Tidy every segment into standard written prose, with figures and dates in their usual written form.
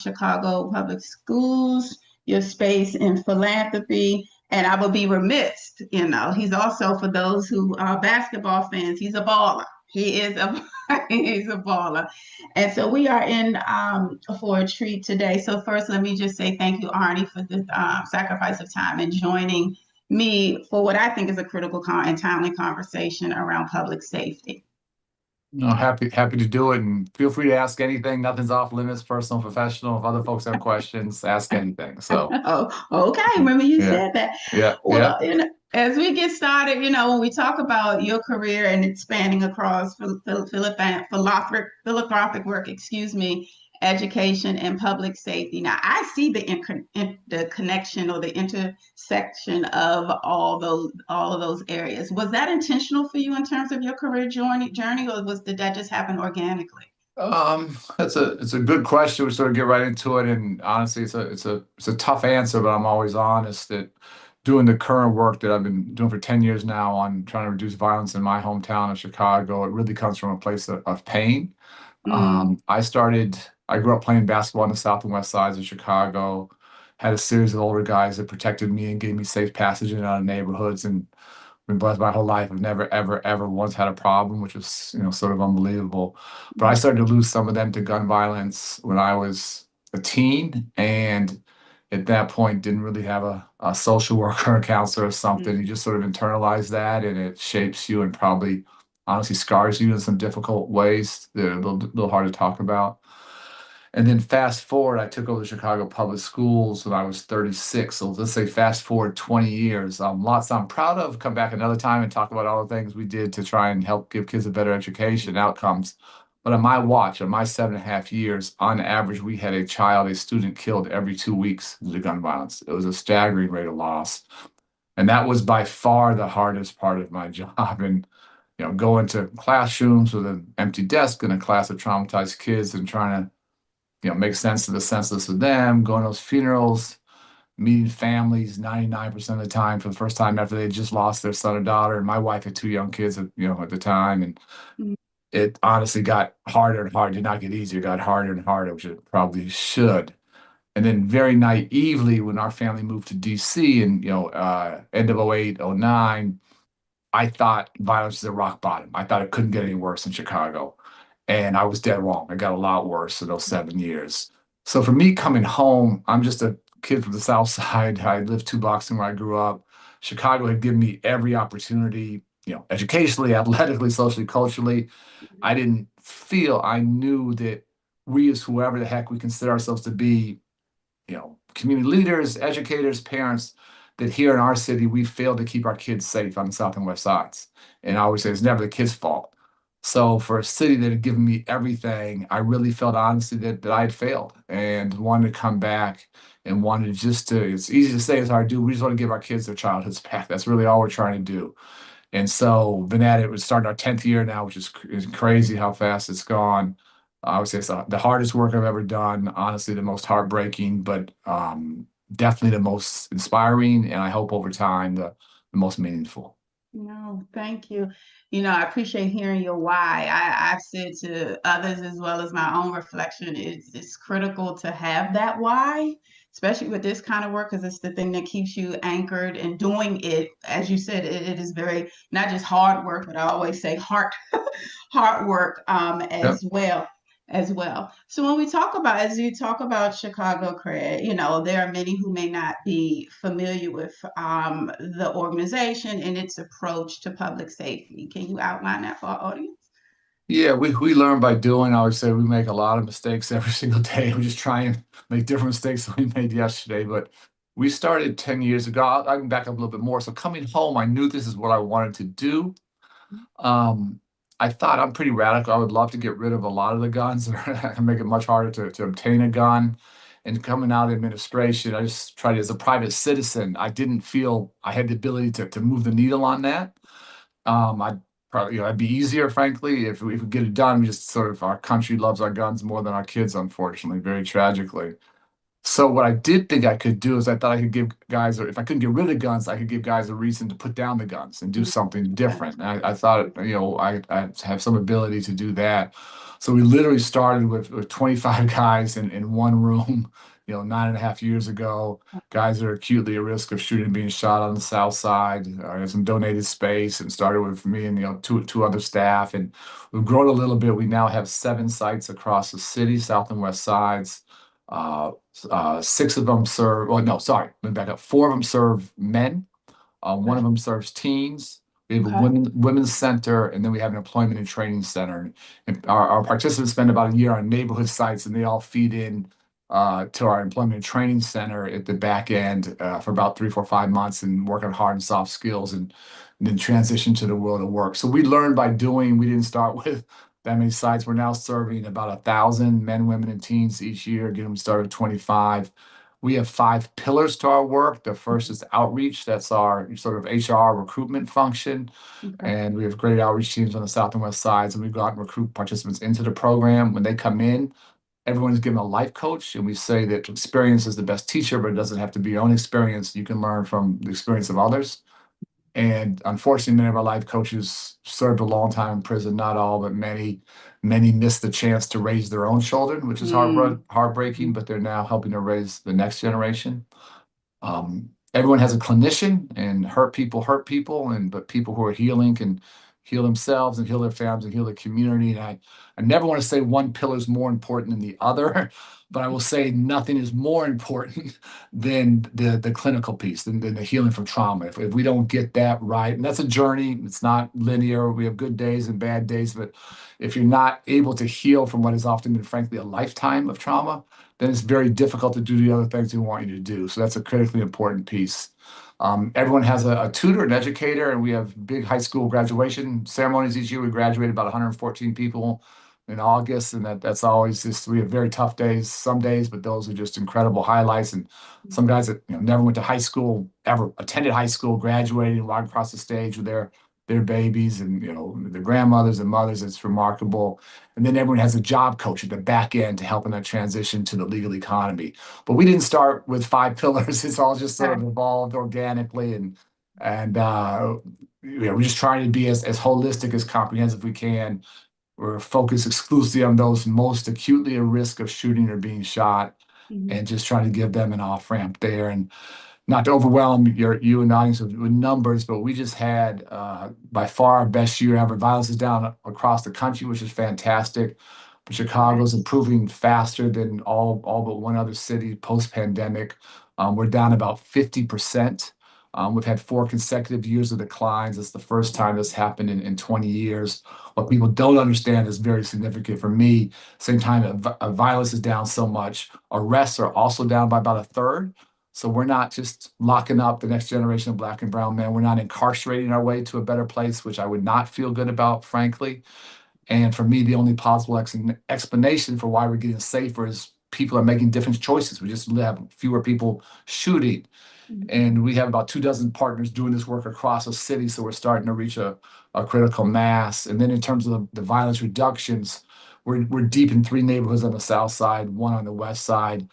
Chicago Public Schools, your space in philanthropy. And I would be remiss, he's also, for those who are basketball fans, he's a baller. He is a he's a baller. And so we are in for a treat today. So first, let me just say thank you, Arne, for the sacrifice of time and joining me for what I think is a critical and timely conversation around public safety. No, happy to do it, and feel free to ask anything. Nothing's off limits, personal, professional. If other folks have questions, ask anything. So, Oh, okay. Remember you yeah, said that. yeah, yeah. Well, as we get started, when we talk about your career and expanding across philanthropic work, education and public safety. Now, I see the connection or the intersection of all of those areas. Was that intentional for you in terms of your career journey, or did that just happen organically? It's a good question. We sort of get right into it, and honestly, it's a tough answer, but I'm always honest that doing the current work that I've been doing for 10 years now on trying to reduce violence in my hometown of Chicago, it really comes from a place of pain. Mm, I grew up playing basketball on the south and west sides of Chicago, had a series of older guys that protected me and gave me safe passage in and out of neighborhoods, and been blessed my whole life. I've never, ever, ever once had a problem, which was, sort of unbelievable. But I started to lose some of them to gun violence when I was a teen, and at that point didn't really have a social worker or a counselor or something. You mm, just sort of internalize that, and it shapes you and probably honestly scars you in some difficult ways that are a little hard to talk about. And then fast forward, I took over the Chicago Public Schools when I was 36. So let's say fast forward 20 years. Lots I'm proud of. Come back another time and talk about all the things we did to try and help give kids a better education outcomes. But on my watch, on my 7.5 years, on average, we had a student killed every 2 weeks due to gun violence. It was a staggering rate of loss. And that was by far the hardest part of my job. And going to classrooms with an empty desk and a class of traumatized kids and trying to make sense of the senseless of them, going to those funerals, meeting families 99% of the time for the first time after they just lost their son or daughter. And my wife had two young kids at the time. And mm, it honestly got harder and harder. Did not get easier, it got harder and harder, which it probably should. And then very naively, when our family moved to DC and end of '08, '09, I thought violence was at rock bottom. I thought it couldn't get any worse in Chicago. And I was dead wrong. It got a lot worse in those 7 years. So for me coming home, I'm just a kid from the South Side. I lived 2 blocks from where I grew up. Chicago had given me every opportunity, educationally, athletically, socially, culturally. I knew that we, as whoever the heck we consider ourselves to be, community leaders, educators, parents, that here in our city, we failed to keep our kids safe on the south and west sides. And I always say it's never the kids' fault. So for a city that had given me everything, I really felt honestly that I had failed and wanted to come back and wanted just to, it's easy to say, it's hard to do. We just want to give our kids their childhoods back. That's really all we're trying to do. And so been at it, we're starting our 10th year now, which is crazy how fast it's gone. I would say it's the hardest work I've ever done, honestly, the most heartbreaking, but definitely the most inspiring, and I hope over time the most meaningful. No, thank you. I appreciate hearing your why. I've said to others as well as my own reflection, it's critical to have that why, especially with this kind of work, because it's the thing that keeps you anchored and doing it. As you said, it is very, not just hard work, but I always say hard work Yep. as well. So when we talk about, as you talk about Chicago Cred, there are many who may not be familiar with the organization and its approach to public safety. Can you outline that for our audience? Yeah, we learn by doing. I would say we make a lot of mistakes every single day. We just try and make different mistakes than we made yesterday. But we started 10 years ago. I can back up a little bit more. So coming home, I knew this is what I wanted to do. Um, I thought I'm pretty radical. I would love to get rid of a lot of the guns and make it much harder to obtain a gun. And coming out of administration, I just tried as a private citizen, I didn't feel I had the ability to move the needle on that. I'd probably, it'd be easier, frankly, if we get it done. We just sort of, our country loves our guns more than our kids, unfortunately, very tragically. So what I did think I could do is I thought I could give guys, or if I couldn't get rid of guns, I could give guys a reason to put down the guns and do Mhm. something Okay. different. And I thought, I have some ability to do that. So we literally started with 25 guys in one room, 9.5 years ago. Guys that are acutely at risk of shooting, being shot on the south side. I had some donated space and started with me and two other staff, and we've grown a little bit. We now have 7 sites across the city, south and west sides. Uh, 6 of them serve, well, no, sorry, let me back up. 4 of them serve men. One Okay. of them serves teens. We have a Okay. women's center, and then we have an employment and training center. And our participants spend about a year on neighborhood sites, and they all feed in to our employment and training center at the back end for about 3, 4, 5 months and work on hard and soft skills and then transition to the world of work. So we learned by doing. We didn't start with that many sites. We're now serving about 1,000 men, women, and teens each year, getting them started at 25. We have 5 pillars to our work. The first is outreach. That's our sort of HR recruitment function. Okay. And we have great outreach teams on the south and west sides. And we go out and recruit participants into the program. When they come in, everyone's given a life coach. And we say that experience is the best teacher, but it doesn't have to be your own experience. You can learn from the experience of others. And unfortunately, many of our life coaches served a long time in prison. Not all, but many, many missed the chance to raise their own children, which is Mm. heartbreaking, but they're now helping to raise the next generation. Everyone has a clinician, and hurt people, and but people who are healing can heal themselves and heal their families and heal the community. And I never want to say one pillar is more important than the other, but I will say nothing is more important than the clinical piece, than the healing from trauma. If we don't get that right, and that's a journey, it's not linear. We have good days and bad days, but if you're not able to heal from what has often been, frankly, a lifetime of trauma, then it's very difficult to do the other things we want you to do. So that's a critically important piece. Everyone has a tutor, an educator, and we have big high school graduation ceremonies each year. We graduate about 114 people in August, and that's always just, we have very tough days some days, but those are just incredible highlights. And some guys that never went to high school, ever attended high school, graduated and walked across the stage with their babies and their grandmothers and mothers. It's remarkable. And then everyone has a job coach at the back end to help in that transition to the legal economy. But we didn't start with 5 pillars. It's all just sort Okay. of evolved organically, and we're just trying to be as holistic, as comprehensive we can. We're focused exclusively on those most acutely at risk of shooting or being shot, Mhm. and just trying to give them an off ramp there. And not to overwhelm you and the audience with numbers, but we just had by far our best year ever. Violence is down across the country, which is fantastic. But Chicago's Nice. improving faster than all but one other city post-pandemic. We're down about 50%. We've had 4 consecutive years of declines. It's the first time this happened in 20 years. What people don't understand is very significant for me. Same time that violence is down so much, arrests are also down by about a third. So we're not just locking up the next generation of Black and brown men. We're not incarcerating our way to a better place, which I would not feel good about, frankly. And for me, the only possible explanation for why we're getting safer is people are making different choices. We just have fewer people shooting. Mhm. And we have about 2 dozen partners doing this work across the city. So we're starting to reach a critical mass. And then in terms of the violence reductions, we're deep in 3 neighborhoods on the south side, one on the west side.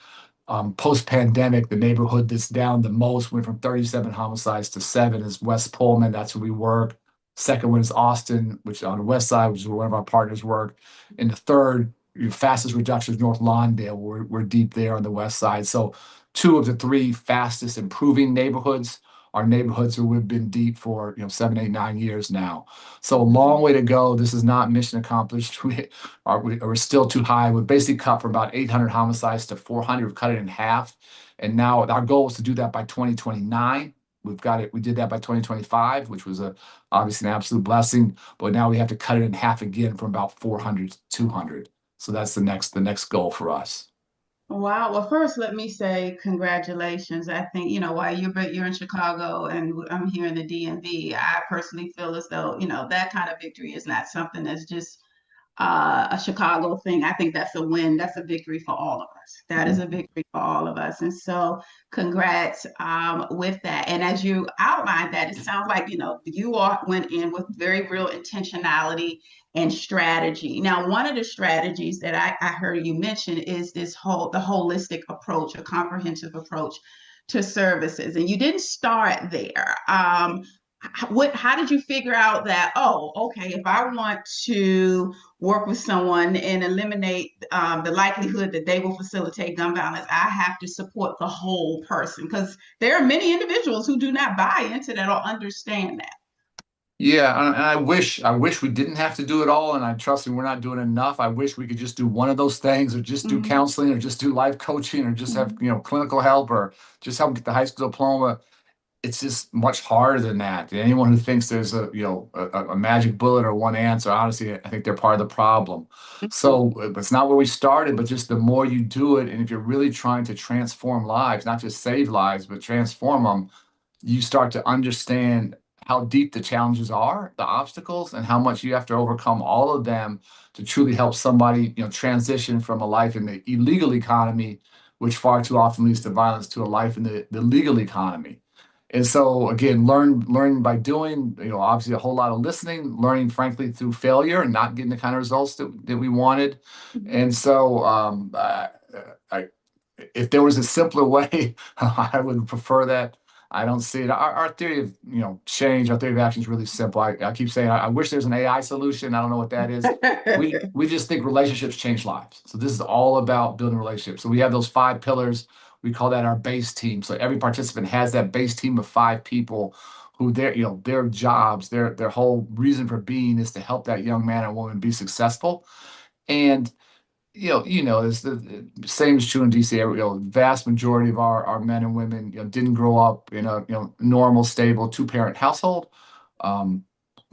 Post-pandemic, the neighborhood that's down the most went from 37 homicides to 7 is West Pullman. That's where we work. Second one is Austin, which on the west side, which is where one of our partners work. And the third, fastest reduction is North Lawndale. We're deep there on the west side. So 2 of the 3 fastest improving neighborhoods are neighborhoods where we've been deep for 7, 8, 9 years now. So a long way to go. This is not mission accomplished. We're still too high. We've basically cut from about 800 homicides to 400. We've cut it in half. And now our goal is to do that by 2029. We've got it. We did that by 2025, which was obviously an absolute blessing. But now we have to cut it in half again from about 400 to 200. So that's the next goal for us. Wow. Well, first, let me say congratulations. I think, while you're in Chicago and I'm here in the DMV, I personally feel as though, that kind of victory is not something that's just a Chicago thing. I think that's a win. That's a victory for all of us. That is a victory for all of us. And so, congrats with that. And as you outlined that, it sounds like you all went in with very real intentionality and strategy. Now, one of the strategies that I heard you mention is the holistic approach, a comprehensive approach to services. And you didn't start there. How did you figure out that, oh, okay, if I want to work with someone and eliminate the likelihood that they will facilitate gun violence, I have to support the whole person? Because there are many individuals who do not buy into that or understand that. Yeah, and I wish we didn't have to do it all, and I trust me, we're not doing enough. I wish we could just do one of those things, or just do Mm-hmm. counseling, or just do life coaching, or just have, Mm-hmm. clinical help, or just help get the high school diploma. It's just much harder than that. And anyone who thinks there's a magic bullet or one answer, honestly, I think they're part of the problem. So it's not where we started, but just the more you do it, and if you're really trying to transform lives, not just save lives, but transform them, you start to understand how deep the challenges are, the obstacles, and how much you have to overcome all of them to truly help somebody, transition from a life in the illegal economy, which far too often leads to violence, to a life in the legal economy. And so again, learn by doing, obviously a whole lot of listening, learning frankly through failure and not getting the kind of results that we wanted. Mm-hmm. And so I if there was a simpler way, I would prefer that. I don't see it. Our theory of, change, our theory of action is really simple. I keep saying I wish there's an AI solution. I don't know what that is. We just think relationships change lives. So this is all about building relationships. So we have those 5 pillars. We call that our base team. So every participant has that base team of 5 people who their jobs, their whole reason for being is to help that young man or woman be successful. And it's the same is true in DC. Vast majority of our men and women, didn't grow up in a, normal, stable two-parent household. Um,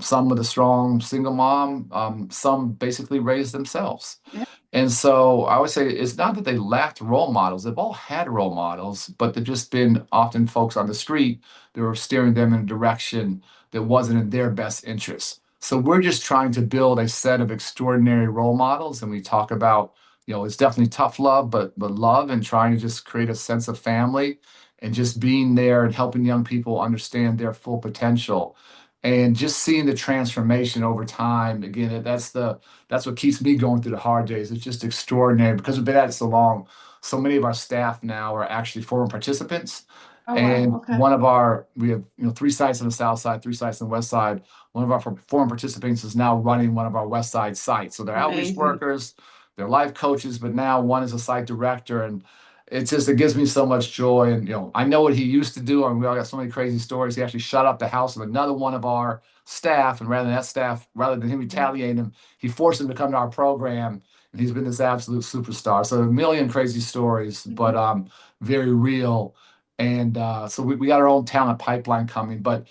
some with a strong single mom, some basically raised themselves. Yeah. And so I would say it's not that they lacked role models. They've all had role models, but they've just been often folks on the street that were steering them in a direction that wasn't in their best interest. So we're just trying to build a set of extraordinary role models. And we talk about, it's definitely tough love, but love, and trying to just create a sense of family and just being there and helping young people understand their full potential. And just seeing the transformation over time. Again, that's what keeps me going through the hard days. It's just extraordinary because we've been at it so long. So many of our staff now are actually former participants. Oh, wow. And Okay. we have, 3 sites on the south side, 3 sites on the west side. One of our former participants is now running one of our west side sites. So they're outreach Amazing. workers, they're life coaches, but now one is a site director. And it gives me so much joy. And, I know what he used to do. And we all got so many crazy stories. He actually shut up the house of another one of our staff. And rather than him retaliating him, he forced him to come to our program. And he's been this absolute superstar. So a million crazy stories, but Mhm. very real. And so we got our own talent pipeline coming. But,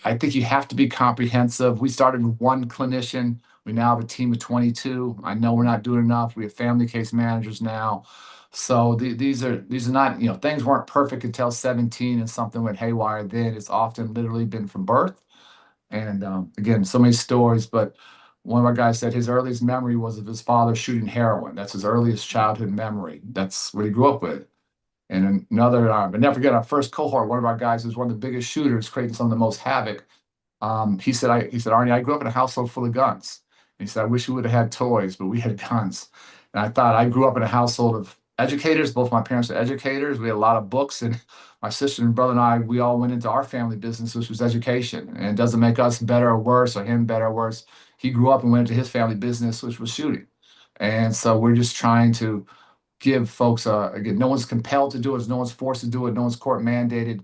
I think you have to be comprehensive. We started with one clinician. We now have a team of 22. I know we're not doing enough. We have family case managers now. So these are not, things weren't perfect until 17 and something went haywire then. It's often literally been from birth. And again, so many stories, but one of our guys said his earliest memory was of his father shooting heroin. That's his earliest childhood memory. That's what he grew up with. And another, but never forget our first cohort, one of our guys who's one of the biggest shooters, creating some of the most havoc. He said, Arnie, I grew up in a household full of guns. And he said, I wish we would have had toys, but we had guns. And I thought I grew up in a household of educators. Both my parents are educators. We had a lot of books, and my sister and brother and I, we all went into our family business, which was education. And it doesn't make us better or worse, or him better or worse. He grew up and went into his family business, which was shooting. And so we're just trying to give folks, again, no one's compelled to do it, no one's forced to do it, no one's court mandated.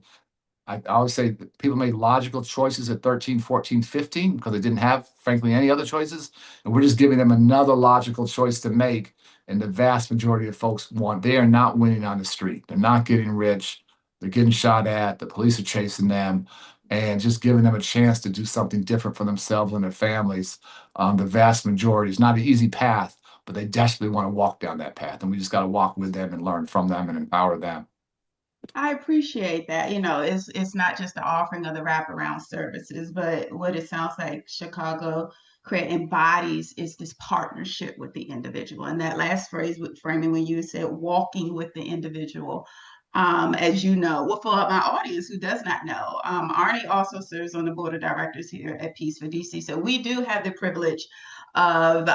I always say that people made logical choices at 13, 14, 15 because they didn't have, frankly, any other choices. And we're just giving them another logical choice to make. And the vast majority of folks they are not winning on the street. They're not getting rich. They're getting shot at. The police are chasing them, and just giving them a chance to do something different for themselves and their families. The vast majority is not an easy path, but they desperately want to walk down that path. And we just got to walk with them and learn from them and empower them. I appreciate that. It's not just the offering of the wraparound services, but what it sounds like Chicago embodies is this partnership with the individual. And that last phrase with framing, when you said walking with the individual, as you know, well, for my audience who does not know, Arne also serves on the board of directors here at Peace for DC. So we do have the privilege of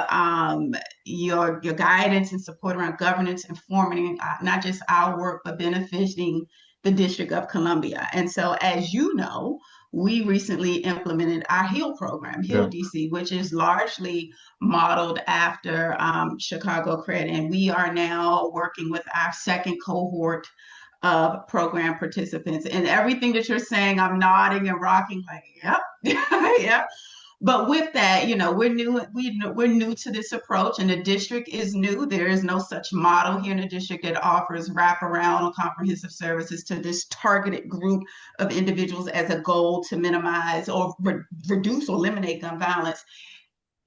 your guidance and support around governance, informing not just our work, but benefiting the District of Columbia. And so, as you know, we recently implemented our HEAL program, HEAL Yeah. DC, which is largely modeled after Chicago Credit. And we are now working with our second cohort of program participants. And everything that you're saying, I'm nodding and rocking like, yep, yep. But with that, we're new to this approach, and the district is new. There is no such model here in the district that offers wraparound or comprehensive services to this targeted group of individuals as a goal to minimize or reduce or eliminate gun violence.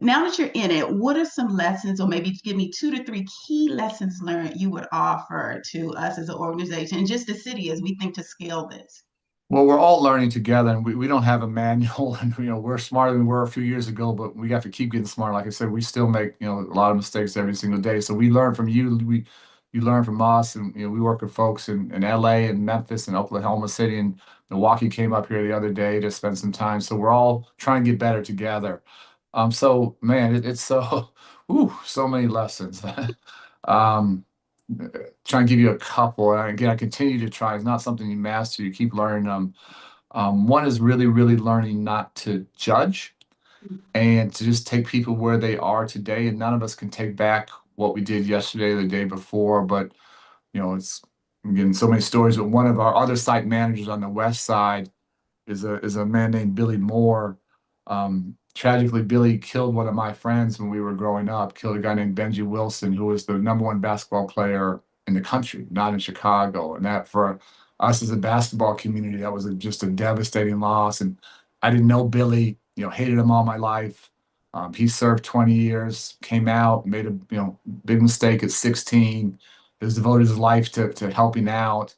Now that you're in it, what are some lessons, or maybe give me 2 to 3 key lessons learned you would offer to us as an organization and just the city as we think to scale this? Well, we're all learning together, and we don't have a manual. And we're smarter than we were a few years ago, but we have to keep getting smarter. Like I said, we still make a lot of mistakes every single day. So we learn from you. You learn from us, and we work with folks in LA and Memphis and Oklahoma City and Milwaukee. Came up here the other day to spend some time. So we're all trying to get better together. So man, it's so so many lessons. Um, try and give you a couple. And again, I continue to try. It's not something you master. You keep learning them. One is really, really learning not to judge and to just take people where they are today. And none of us can take back what we did yesterday or the day before. But it's I'm getting so many stories. But one of our other site managers on the west side is a man named Billy Moore. Tragically, Billy killed one of my friends when we were growing up. Killed a guy named Benji Wilson, who was the #1 basketball player in the country, not in Chicago. And that for us as a basketball community, that was just a devastating loss. And I didn't know Billy. Hated him all my life. He served 20 years, came out, made a big mistake at 16. Has devoted his life to helping out.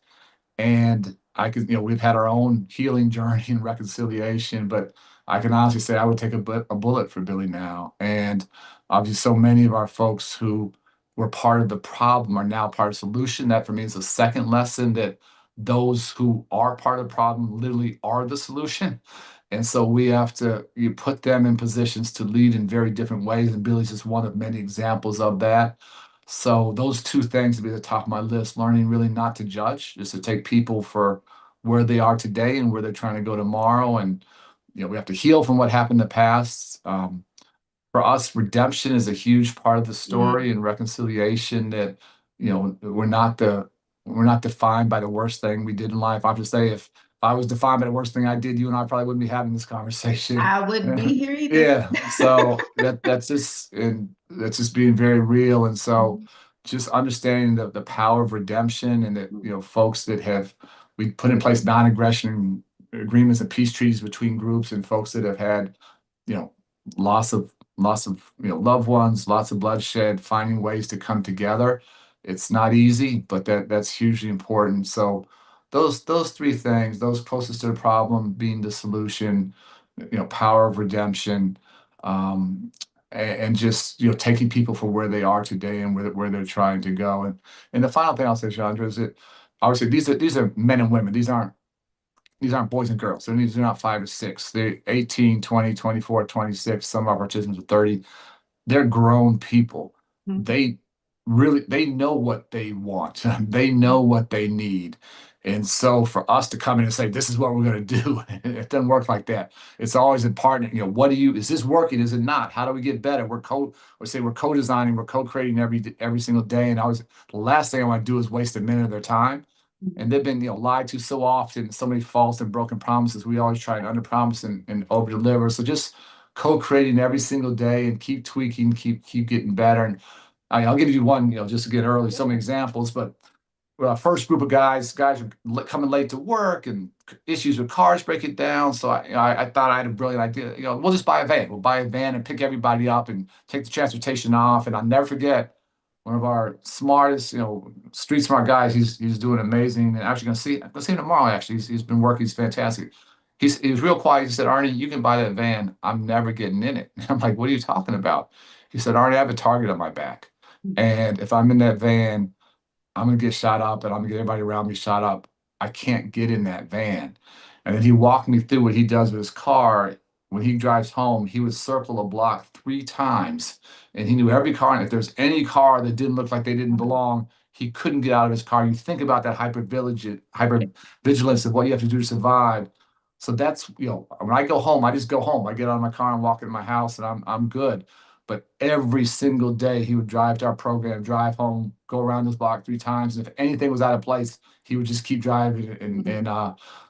And I could, we've had our own healing journey and reconciliation, but I can honestly say I would take a bullet for Billy now. And obviously, so many of our folks who were part of the problem are now part of the solution. That for me is a second lesson that those who are part of the problem literally are the solution. And so we have to put them in positions to lead in very different ways. And Billy's just one of many examples of that. So those two things would be at the top of my list, learning really not to judge, just to take people for where they are today and where they're trying to go tomorrow. And, we have to heal from what happened in the past. For us, redemption is a huge part of the story and reconciliation that, we're not defined by the worst thing we did in life. I have to say, if I was defined by the worst thing I did, you and I probably wouldn't be having this conversation. I wouldn't be here either. Yeah. So that's just being very real. And so just understanding the power of redemption and that, folks that we put in place non-aggression agreements and peace treaties between groups and folks that have had, you know, loss of loved ones, lots of bloodshed, finding ways to come together. It's not easy, but that's hugely important. So those three things, those closest to the problem being the solution, power of redemption, and just taking people for where they are today and where they're trying to go. And the final thing I'll say, Chandra, is that obviously these are men and women. These aren't boys and girls. These are not 5 or 6. They're 18, 20, 24, 26. Some of our participants are 30. They're grown people. Mhm. They know what they want. They know what they need. And so for us to come in and say, this is what we're going to do, it doesn't work like that. It's always in partner. Is this working? Is it not? How do we get better? We're co-designing, we're co-creating every single day. And the last thing I want to do is waste a minute of their time. And they've been, lied to so often, so many false and broken promises. We always try and underpromise and over-deliver. So just co-creating every single day and keep tweaking, keep getting better. And I'll give you one, just to get early, some examples. But first group of guys are coming late to work and issues with cars break it down. So I thought I had a brilliant idea. We'll just buy a van. We'll buy a van and pick everybody up and take the transportation off. And I'll never forget one of our smartest, street smart guys. He's doing amazing. And actually going to see him tomorrow. Actually, he's been working. He's fantastic. He was real quiet. He said, Arnie, you can buy that van. I'm never getting in it. I'm like, what are you talking about? He said, Arnie, I have a target on my back. And if I'm in that van, I'm gonna get shot up and I'm gonna get everybody around me shot up. I can't get in that van. And then he walked me through what he does with his car. When he drives home, he would circle a block 3 times. And he knew every car. And if there's any car that didn't look like they didn't belong, he couldn't get out of his car. You think about that hyper vigilance of what you have to do to survive. So that's, when I go home, I just go home. I get out of my car and walk into my house and I'm good. But every single day he would drive to our program, drive home, go around this block 3 times. And if anything was out of place, he would just keep driving and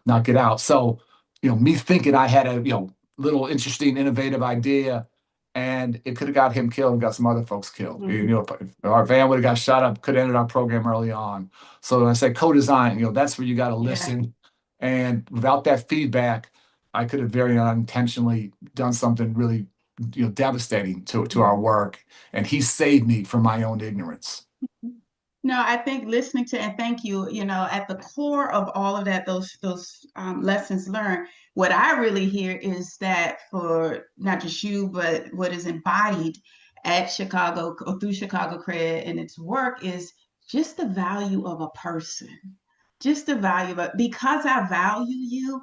not get out. So, me thinking I had a, little interesting, innovative idea, and it could have got him killed and got some other folks killed. If our van would have got shot up, could have ended our program early on. So when I say co-design, that's where you got to listen. And without that feedback, I could have very unintentionally done something really devastating to our work. And he saved me from my own ignorance. No, I think listening to, and thank you, at the core of all of that, those lessons learned, what I really hear is that for not just you, but what is embodied at Chicago or through Chicago Cred and its work is just the value of a person, just the value of it. Because I value you,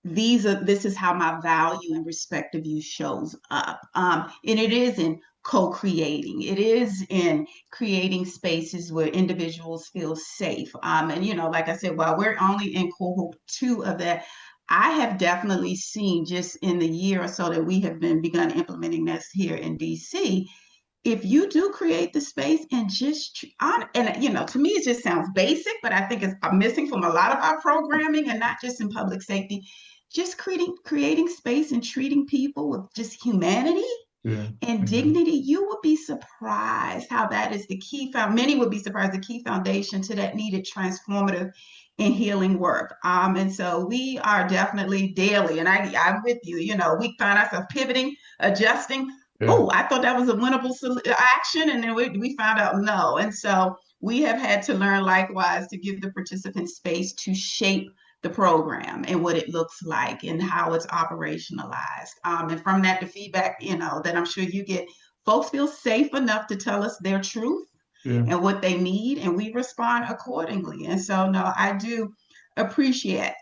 this is how my value and respect of you shows up. And it is in co-creating, it is in creating spaces where individuals feel safe. And like I said, while we're only in cohort 2 of that, I have definitely seen, just in the year or so that we have begun implementing this here in DC, if you do create the space and just on, and to me it just sounds basic, but I think it's missing from a lot of our programming, and not just in public safety, just creating space and treating people with just humanity and dignity. You would be surprised how that is the key. Many would be surprised, the key foundation to that needed transformative and healing work. And so we are definitely daily, and I'm with you. We find ourselves pivoting, adjusting. Oh, I thought that was a winnable action, and then we found out no. And so we have had to learn likewise to give the participants space to shape the program and what it looks like and how it's operationalized. And from that, the feedback, that I'm sure you get, folks feel safe enough to tell us their truth and what they need, and we respond accordingly. And so, no, I do appreciate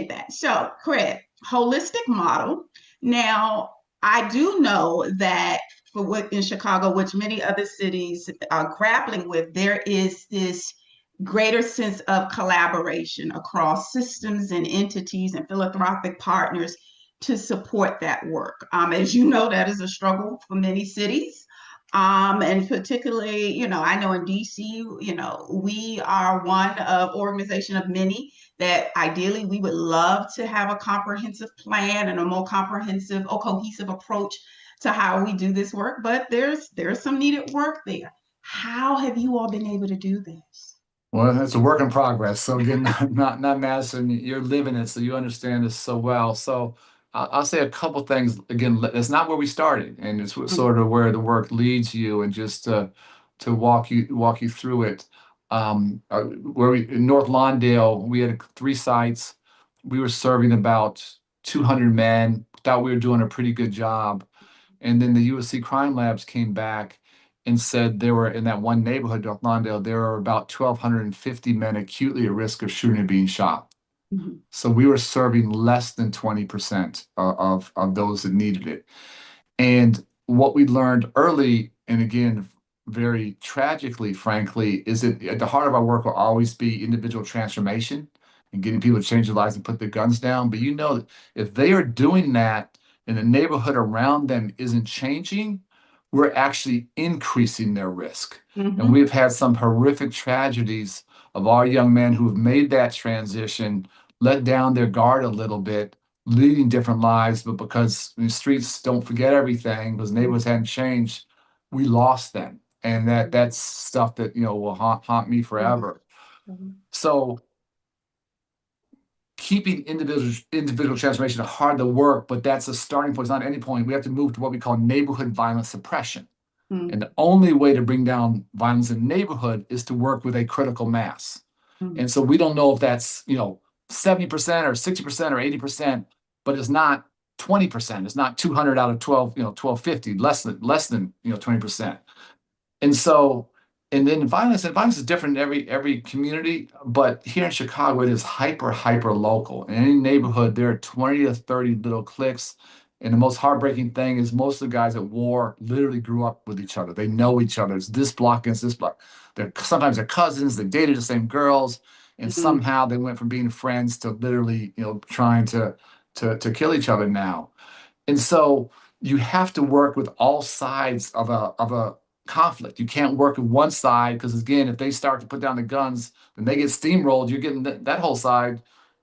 that. So, Cred, holistic model. Now, I do know that for what in Chicago, which many other cities are grappling with, there is this greater sense of collaboration across systems and entities and philanthropic partners to support that work. As you know, that is a struggle for many cities. And particularly, I know in DC, we are one of organization of many that ideally we would love to have a comprehensive plan and a more comprehensive or cohesive approach to how we do this work, but there's some needed work there. How have you all been able to do this? Well, it's a work in progress. So again, not Madison, you're living it, so you understand this so well. So I'll say a couple things. Again, that's not where we started, and it's sort of where the work leads you, and just to walk you through it. Where we in North Lawndale, we had 3 sites. We were serving about 200 men. Thought we were doing a pretty good job, and then the USC Crime Labs came back and said there were, in that one neighborhood, North Lawndale, there were about 1,250 men acutely at risk of shooting and being shot. So we were serving less than 20% of those that needed it. And what we learned early, and again, very tragically, frankly, is that at the heart of our work will always be individual transformation and getting people to change their lives and put their guns down. But that if they are doing that and the neighborhood around them isn't changing, we're actually increasing their risk. And we've had some horrific tragedies of our young men who have made that transition, let down their guard a little bit, leading different lives, but because the streets don't forget everything, because neighborhoods hadn't changed, we lost them. And that's stuff that will haunt me forever. So keeping individual transformation hard to work, but that's a starting point. It's not any point. We have to move to what we call neighborhood violence suppression. And the only way to bring down violence in the neighborhood is to work with a critical mass. And so we don't know if that's 70% or 60% or 80%, but it's not 20%. It's not 200 out of 12, 1250, less than 20%. And so, and then violence is different in every community, but here in Chicago, it is hyper local. In any neighborhood, there are 20 to 30 little cliques. And the most heartbreaking thing is most of the guys at war literally grew up with each other. They know each other. It's this block against this block. Sometimes they're cousins, they dated the same girls, and Mhm. somehow they went from being friends to literally, trying to kill each other now. And so you have to work with all sides of a conflict. You can't work with one side because again, if they start to put down the guns, then they get steamrolled. You're getting that whole side,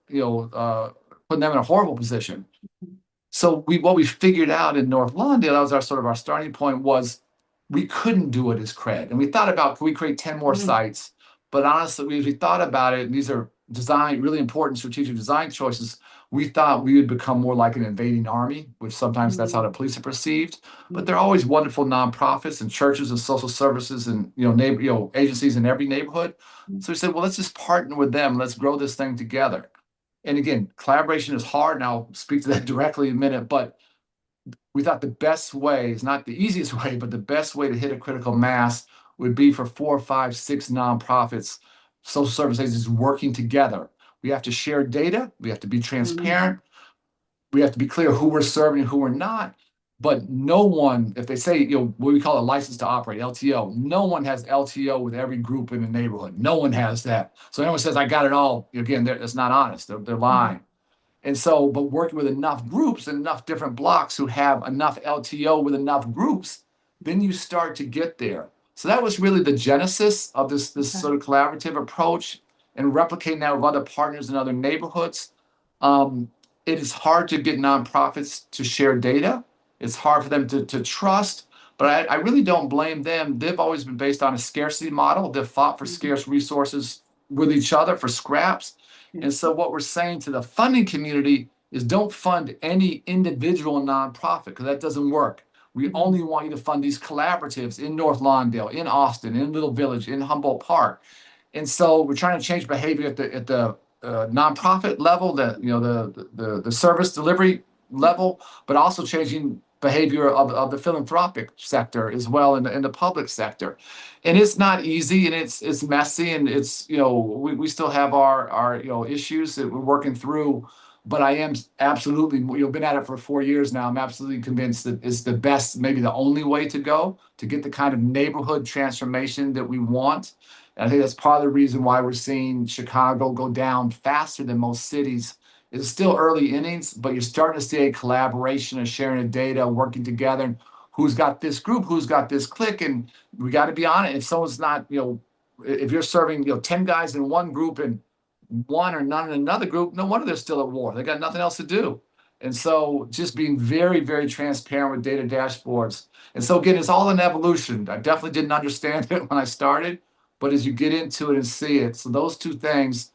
you know, uh, putting them in a horrible position. So what we figured out in North Lawndale, that was our sort of our starting point, was we couldn't do it as cred. And we thought about, can we create 10 more Mhm. sites? But honestly, we thought about it, and these are really important strategic design choices. We thought we would become more like an invading army, which sometimes that's how the Mhm. police are perceived. But Mhm. they're always wonderful nonprofits and churches and social services and agencies in every neighborhood. So we said, well, let's just partner with them. Let's grow this thing together. And again, collaboration is hard, and I'll speak to that directly in a minute, but we thought the best way is not the easiest way, but the best way to hit a critical mass would be for 4, 5, 6 nonprofits, social service agencies working together. We have to share data, we have to be Mhm. transparent, we have to be clear who we're serving and who we're not. But no one, if they say, what we call a license to operate, LTO, no one has LTO with every group in the neighborhood. No one has that. So anyone says, I got it all, again, that's not honest. They're Mhm. lying. And so, but working with enough groups and enough different blocks who have enough LTO with enough groups, then you start to get there. So that was really the genesis of this Okay. sort of collaborative approach and replicating that with other partners in other neighborhoods. Um, it is hard to get nonprofits to share data. It's hard for them to trust, but I really don't blame them. They've always been based on a scarcity model. They've fought for Mhm. scarce resources with each other for scraps. And so what we're saying to the funding community is don't fund any individual nonprofit because that doesn't work. We Mhm. only want you to fund these collaboratives in North Lawndale, in Austin, in Little Village, in Humboldt Park. And so we're trying to change behavior at the nonprofit level, the service delivery level, but also changing behavior of the philanthropic sector as well in the public sector. And it's not easy and it's messy and it's we still have our issues that we're working through. But I am absolutely, been at it for 4 years now. I'm absolutely convinced that it's the best, maybe the only way to go to get the kind of neighborhood transformation that we want. And I think that's part of the reason why we're seeing Chicago go down faster than most cities. It's still early innings, but you're starting to see a collaboration, a sharing of data, working together. And who's got this group, who's got this clique, and we got to be on it. If someone's not, if you're serving, 10 guys in one group and one or none in another group, no wonder they're still at war. They got nothing else to do. And so just being very, very transparent with data dashboards. And so again, it's all an evolution. I definitely didn't understand it when I started, but as you get into it and see it, so those two things,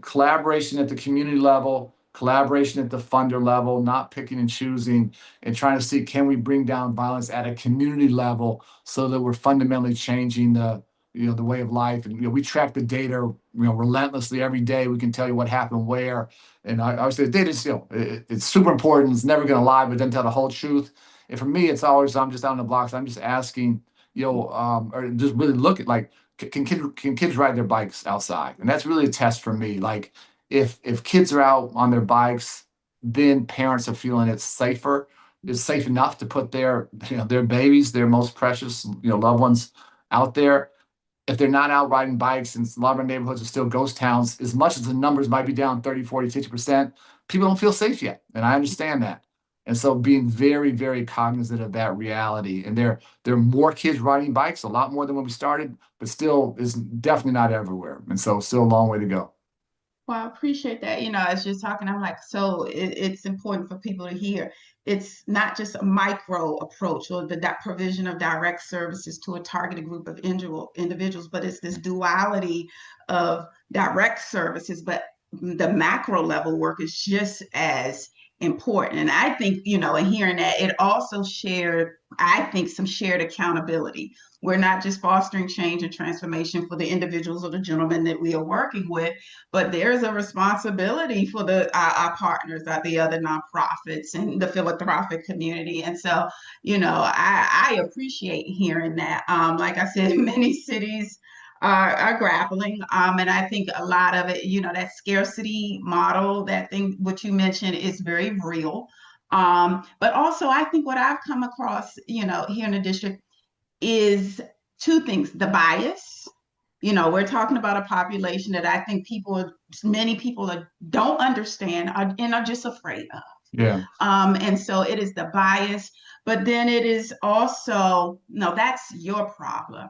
collaboration at the community level, collaboration at the funder level, not picking and choosing, and trying to see can we bring down violence at a community level so that we're fundamentally changing the way of life. And we track the data relentlessly every day. We can tell you what happened where. And I always say the data is it's super important. It's never going to lie, but it doesn't tell the whole truth. And for me, it's always I'm just out on the blocks. I'm just asking, or just really look at like can kids ride their bikes outside? And that's really a test for me. Like if kids are out on their bikes, then parents are feeling it's safer. It's safe enough to put their babies, their most precious loved ones out there. If they're not out riding bikes and a lot of our neighborhoods are still ghost towns, as much as the numbers might be down 30, 40, 50%, people don't feel safe yet. And I understand that. And so being very, very cognizant of that reality. And there are more kids riding bikes, a lot more than when we started, but still is definitely not everywhere. And so still a long way to go. Well, I appreciate that. As you're talking, I'm like, so it's important for people to hear. It's not just a micro approach or that provision of direct services to a targeted group of individuals, but it's this duality of direct services. But the macro level work is just as important. And I think, in hearing that, it also shared, I think, some shared accountability. We're not just fostering change and transformation for the individuals or the gentlemen that we are working with, but there's a responsibility for our partners, the other nonprofits and the philanthropic community. And so, I appreciate hearing that. Like I said, many cities are grappling. And I think a lot of it, that scarcity model, that thing, what you mentioned, is very real. But also, I think what I've come across, here in the district is two things: the bias. We're talking about a population that I think many people don't understand and are just afraid of. Yeah. And so it is the bias, but then it is also, no, that's your problem.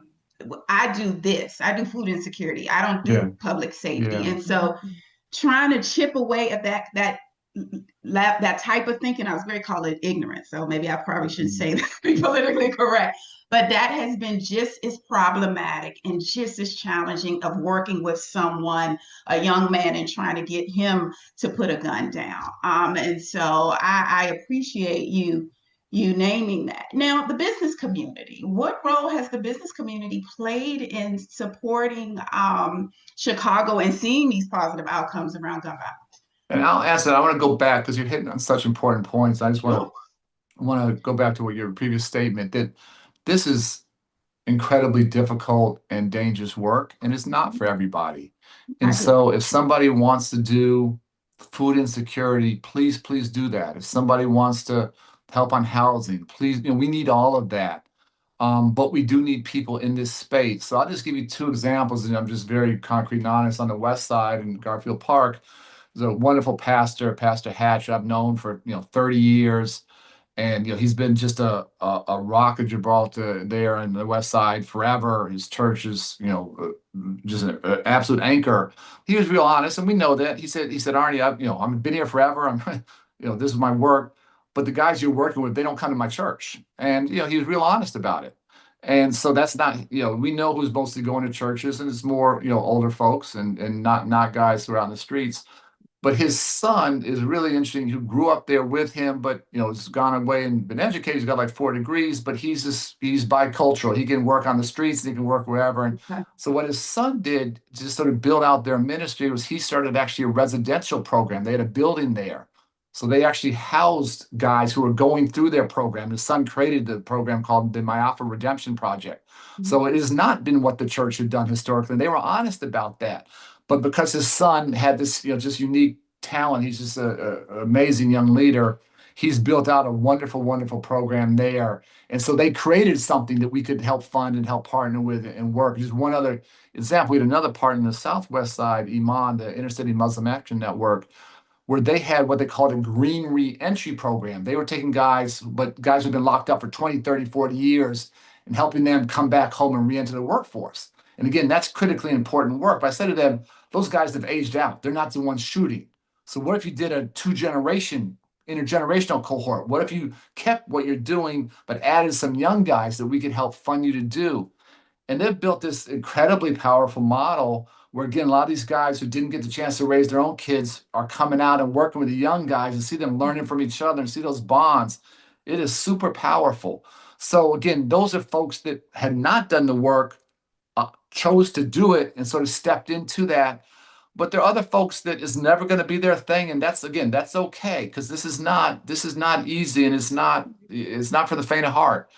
I do this. I do food insecurity. I don't Yeah. do public safety. Yeah. And so trying to chip away at that type of thinking, I was going to call it ignorance. So maybe I probably shouldn't say that to be politically correct. But that has been just as problematic and just as challenging of working with someone, a young man, and trying to get him to put a gun down. And so I appreciate you naming that. Now, the business community. What role has the business community played in supporting Chicago and seeing these positive outcomes around gun violence? And I'll ask that. I want to go back because you're hitting on such important points. I just Sure. want to go back to what your previous statement that this is incredibly difficult and dangerous work, and it's not for everybody. I And agree. so, if somebody wants to do food insecurity, please do that. If somebody wants to help on housing, please, we need all of that. But we do need people in this space. So I'll just give you two examples, and I'm just very concrete and honest. On the west side in Garfield Park, there's a wonderful pastor, Pastor Hatch, I've known for 30 years. And he's been just a rock of Gibraltar there on the west side forever. His church is just an absolute anchor. He was real honest, and we know that. He said, Arne, I've been here forever. I'm this is my work, but the guys you're working with, they don't come to my church. And he was real honest about it. And so that's not, we know who's mostly going to churches, and it's more older folks and not guys who are out in the streets. But his son is really interesting, who grew up there with him, but has gone away and been educated. He's got like 4 degrees, but he's bicultural. He can work on the streets, and he can work wherever. And Okay. so what his son did to just sort of build out their ministry was he started actually a residential program. They had a building there. So they actually housed guys who were going through their program. His son created the program called the Myafa Redemption Project. So it has not been what the church had done historically. And they were honest about that. But because his son had this, just unique talent, he's just an amazing young leader. He's built out a wonderful, wonderful program there. And so they created something that we could help fund and help partner with and work. Just one other example, we had another part in the Southwest side, Iman, the Intercity Muslim Action Network, where they had what they called a green re-entry program. They were taking guys who've been locked up for 20, 30, 40 years and helping them come back home and re-enter the workforce. And again, that's critically important work. But I said to them, those guys have aged out. They're not the ones shooting. So what if you did a intergenerational cohort? What if you kept what you're doing, but added some young guys that we could help fund you to do? And they've built this incredibly powerful model where, again, a lot of these guys who didn't get the chance to raise their own kids are coming out and working with the young guys and see them learning from each other and see those bonds. It is super powerful. So again, those are folks that had not done the work, chose to do it and sort of stepped into that. But there are other folks that is never going to be their thing, and that's okay, because this is not easy, and it's not for the faint of heart.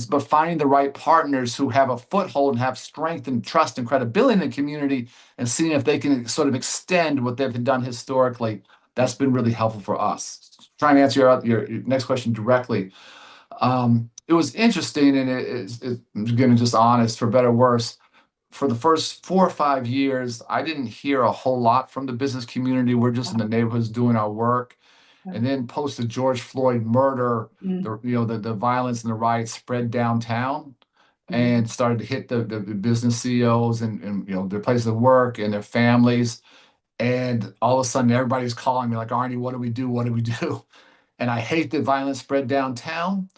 But finding the right partners who have a foothold and have strength and trust and credibility in the community, and seeing if they can sort of extend what they've done historically, that's been really helpful for us. Trying to answer your next question directly. It was interesting, and it's again, just honest, for better or worse. For the first 4 or 5 years, I didn't hear a whole lot from the business community. We're just in the neighborhoods doing our work. And then post the George Floyd murder, the violence and the riots spread downtown and started to hit the business CEOs and their places of work and their families. And all of a sudden, everybody's calling me like, Arnie, what do we do? What do we do? And I hate that violence spread downtown,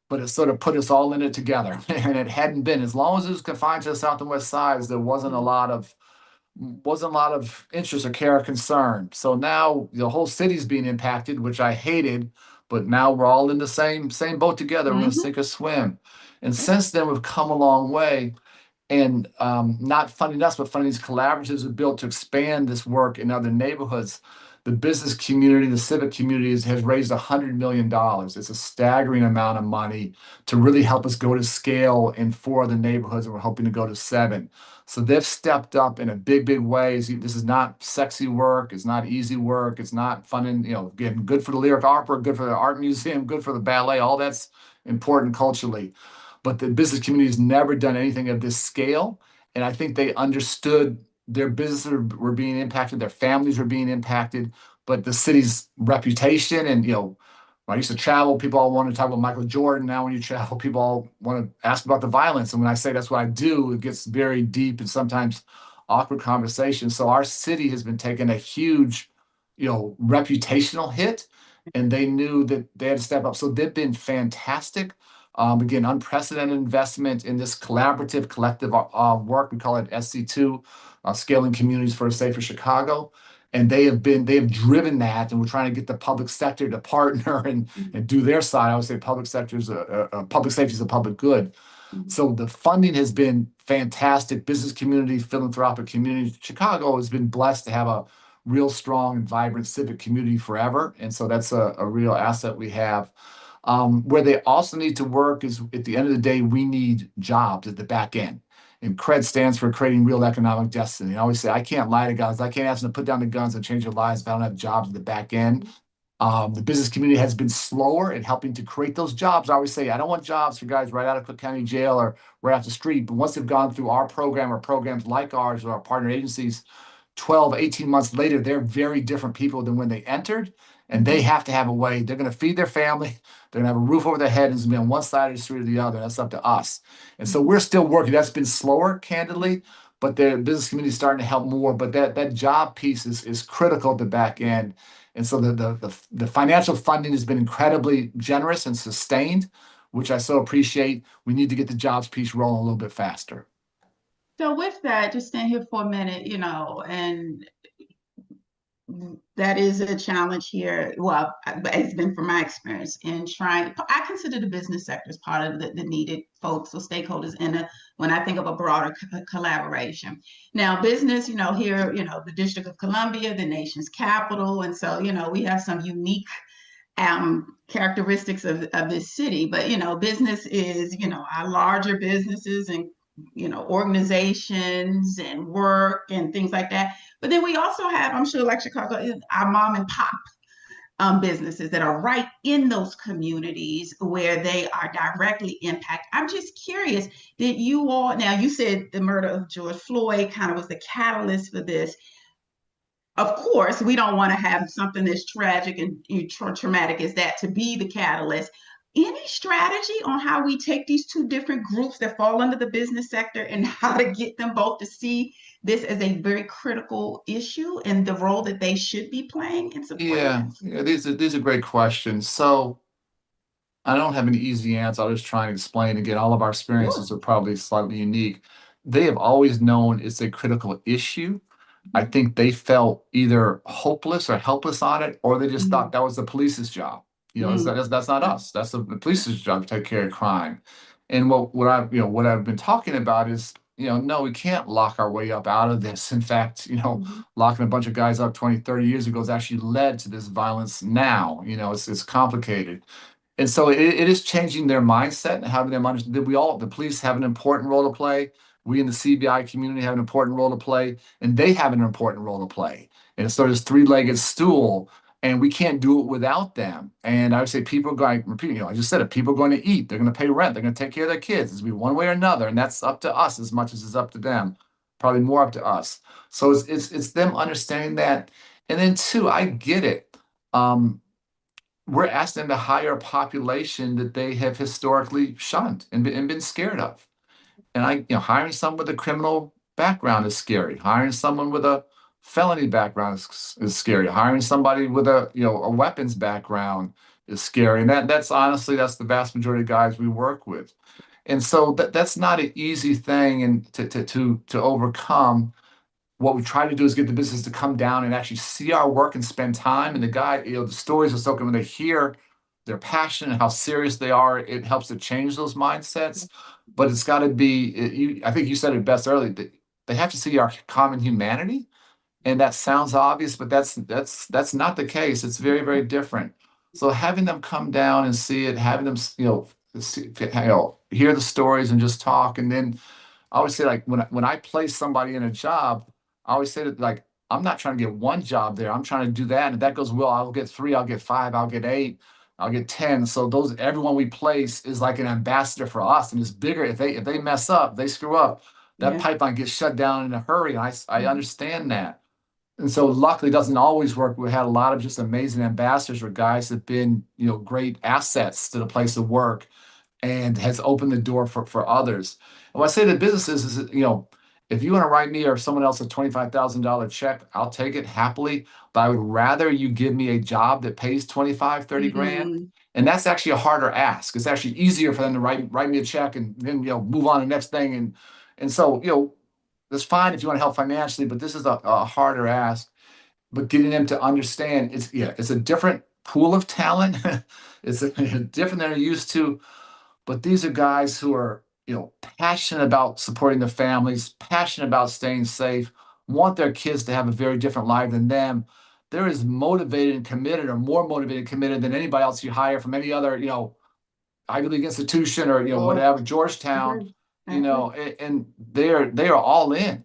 but it sort of put us all in it together. And it hadn't been, as long as it was confined to the South and West Sides, there wasn't a lot of wasn't a lot of interest or care or concern. So now the whole city's being impacted, which I hated, but now we're all in the same boat together. We're gonna Hmm. sink or swim. And since then, we've come a long way. And not funding us, but funding these collaboratives are built to expand this work in other neighborhoods. The business community, the civic community has raised $100 million. It's a staggering amount of money to really help us go to scale in 4 other neighborhoods, and we're hoping to go to 7. So they've stepped up in a big way. This is not sexy work. It's not easy work. It's not fun and, again, good for the lyric opera, good for the art museum, good for the ballet. All that's important culturally, but the business community has never done anything of this scale. And I think they understood their businesses were being impacted, their families were being impacted, but the city's reputation and, when I used to travel, people all want to talk about Michael Jordan. Now, when you travel, people all want to ask about the violence. And when I say that's what I do, it gets very deep and sometimes awkward conversations. So our city has been taking a huge, reputational hit, and they knew that they had to step up. So they've been fantastic. Again, unprecedented investment in this collaborative, collective work. We call it SC2, Scaling Communities for a Safer Chicago. And they have driven that, and we're trying to get the public sector to partner and do their side. I would say public sector is public safety is a public good. Hmm. So the funding has been fantastic. Business community, philanthropic community. Chicago has been blessed to have a real strong and vibrant civic community forever. And so that's a real asset we have. Where they also need to work is at the end of the day, we need jobs at the back end. And CRED stands for creating real economic destiny. I always say, I can't lie to guys. I can't ask them to put down the guns and change their lives if I don't have jobs at the back end. The business community has been slower in helping to create those jobs. I always say, I don't want jobs for guys right out of Cook County Jail or right off the street. But once they've gone through our program or programs like ours or our partner agencies, 12, 18 months later, they're very different people than when they entered. And they Hmm. have to have a way. They're going to feed their family. They're going to have a roof over their head and it's going to be on one side of the street or the other. That's up to us. And so we're still working. That's been slower, candidly, but the business community is starting to help more. But that job piece is critical at the back end. And so the financial funding has been incredibly generous and sustained, which I so appreciate. We need to get the jobs piece rolling a little bit faster. So with that, just stand here for a minute, and that is a challenge here. Well, it's been from my experience in trying. I consider the business sector as part of the needed folks or stakeholders in when I think of a broader collaboration. Now, business, here, the District of Columbia, the nation's capital, and so we have some unique characteristics of this city. But business is our larger businesses and organizations and work and things like that. But then we also have, I'm sure, like Chicago, our mom and pop businesses that are right in those communities where they are directly impacted. I'm just curious, did you all, now you said the murder of George Floyd kind of was the catalyst for this. Of course, we don't want to have something as tragic and traumatic as that to be the catalyst. Any strategy on how we take these two different groups that fall under the business sector and how to get them both to see this as a very critical issue and the role that they should be playing in supporting Yeah, this? yeah, these are great questions. So I don't have an easy answer. I'll just try and explain again. All of our Sure. experiences are probably slightly unique. They have always known it's a critical issue. I think they felt either hopeless or helpless on it, or they just thought Mhm. that was the police's job. Mhm. That's not us. That's the police's job to take care of crime. And what I've been talking about is, no, we can't lock our way up out of this. In fact, Mhm. locking a bunch of guys up 20, 30 years ago has actually led to this violence now. It's complicated. And so it is changing their mindset and having them understand that the police have an important role to play. We in the CBI community have an important role to play, and they have an important role to play. And so this three-legged stool, and we can't do it without them. And I would say people are going, repeat, I just said it, people are going to eat, they're going to pay rent, they're going to take care of their kids. It's going to be one way or another, and that's up to us as much as it's up to them, probably more up to us. So it's them understanding that. And then two, I get it. We're asking them to hire a population that they have historically shunned and been scared of. And hiring someone with a criminal background is scary. Hiring someone with a felony background is scary. Hiring somebody with a weapons background is scary. And that's honestly, that's the vast majority of guys we work with. And so that's not an easy thing and to overcome. what we try to do is get the business to come down and actually see our work and spend time. And the guy, the stories are so good when they hear their passion and how serious they are, it helps to change those mindsets. But it's got to be, I think you said it best earlier, they have to see our common humanity. And that sounds obvious, but that's not the case. It's very, very different. So having them come down and see it, having them, hear the stories and just talk, and then I always say, like, when I place somebody in a job, I always say that, like, I'm not trying to get one job there. I'm trying to do that. And if that goes well, I'll get three, I'll get five, I'll get eight, I'll get 10. So everyone we place is like an ambassador for us. And it's bigger. If they mess up, they screw up, that Yeah. pipeline gets shut down in a hurry. And I Mhm. understand that. And so luckily it doesn't always work. We had a lot of just amazing ambassadors or guys that have been, great assets to the place of work and has opened the door for others. And what I say to businesses is, if you want to write me or someone else a $25,000 check, I'll take it happily. But I would rather you give me a job that pays 25, 30 grand. Mhm. And that's actually a harder ask. It's actually easier for them to write me a check and then, move on to the next thing. And so, that's fine if you want to help financially, but this is a harder ask. But getting them to understand it's a different pool of talent. It's different than they're used to, but these are guys who are, passionate about supporting their families, passionate about staying safe, want their kids to have a very different life than them. They're as motivated and committed, or more motivated and committed than anybody else you hire from any other, Ivy League institution, or Oh, whatever, I Georgetown, agree. I agree. and they are all in.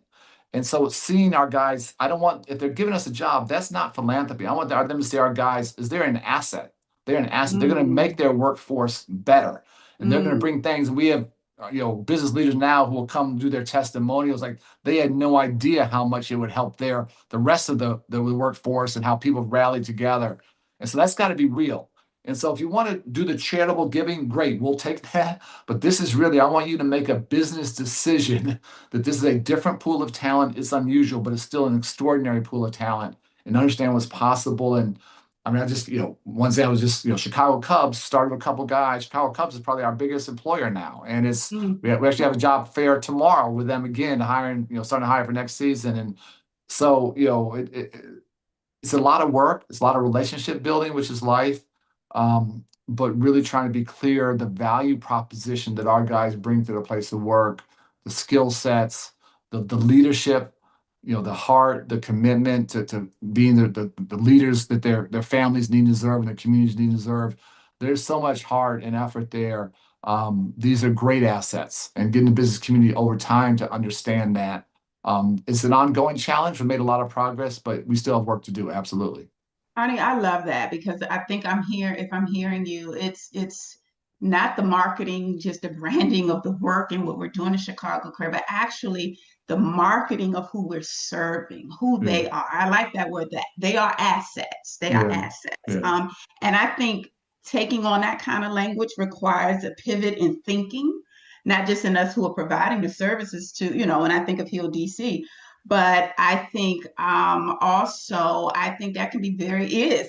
And so seeing our guys, I don't want, if they're giving us a job, that's not philanthropy. I want them to see our guys is they're an asset. They're an asset. They're going to make Mm. their workforce better, and they're going to Mm. bring things. We have business leaders now who will come do their testimonials, like they had no idea how much it would help the rest of the workforce, and how people rallied together. And so that's got to be real. And so if you want to do the charitable giving, great, we'll take that. But this is really, I want you to make a business decision that this is a different pool of talent. It's unusual, but it's still an extraordinary pool of talent, and understand what's possible. And I mean, I just, one day I was just, Chicago Cubs started with a couple guys. Chicago Cubs is probably our biggest employer now. And Mm. we actually have a job fair tomorrow with them again, hiring, starting to hire for next season. And so, it's a lot of work. It's a lot of relationship building, which is life. But really trying to be clear the value proposition that our guys bring to the place of work, the skill sets, the leadership, the heart, the commitment to being the leaders that their families need and deserve, and their communities need and deserve. There's so much heart and effort there. These are great assets, and getting the business community over time to understand that. It's an ongoing challenge. We made a lot of progress, but we still have work to do. Absolutely. Arnie, I love that because I think I'm here. If I'm hearing you, it's not the marketing, just the branding of the work and what we're doing in Chicago Career, but actually the marketing of who we're serving, who Yeah, they are. I like that word, that they are assets. They are yeah, assets. yeah, And I think taking on that kind of language requires a pivot in thinking, not just in us who are providing the services to, when I think of Heal DC, but I think also, I think that can be